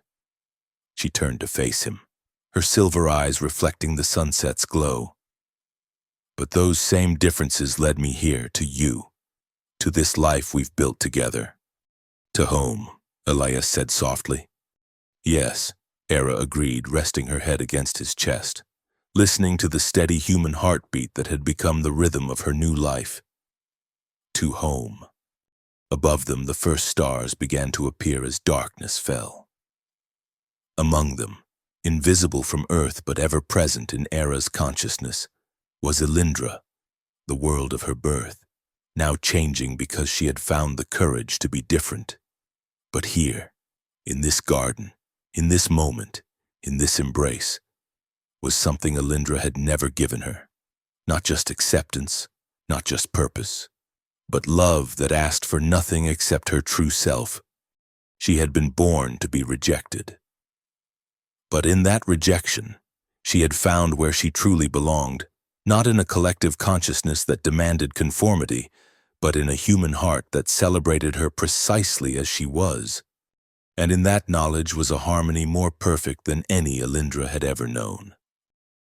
She turned to face him, her silver eyes reflecting the sunset's glow. But those same differences led me here, to you, to this life we've built together. To home, Elias said softly. Yes, Era agreed, resting her head against his chest, listening to the steady human heartbeat that had become the rhythm of her new life. To home. Above them, the first stars began to appear as darkness fell. Among them, invisible from Earth but ever present in Era's consciousness, was Elindra, the world of her birth, now changing because she had found the courage to be different. But here, in this garden, in this moment, in this embrace, was something Elindra had never given her. Not just acceptance, not just purpose, but love that asked for nothing except her true self. She had been born to be rejected. But in that rejection, she had found where she truly belonged, not in a collective consciousness that demanded conformity, but in a human heart that celebrated her precisely as she was. And in that knowledge was a harmony more perfect than any Alindra had ever known.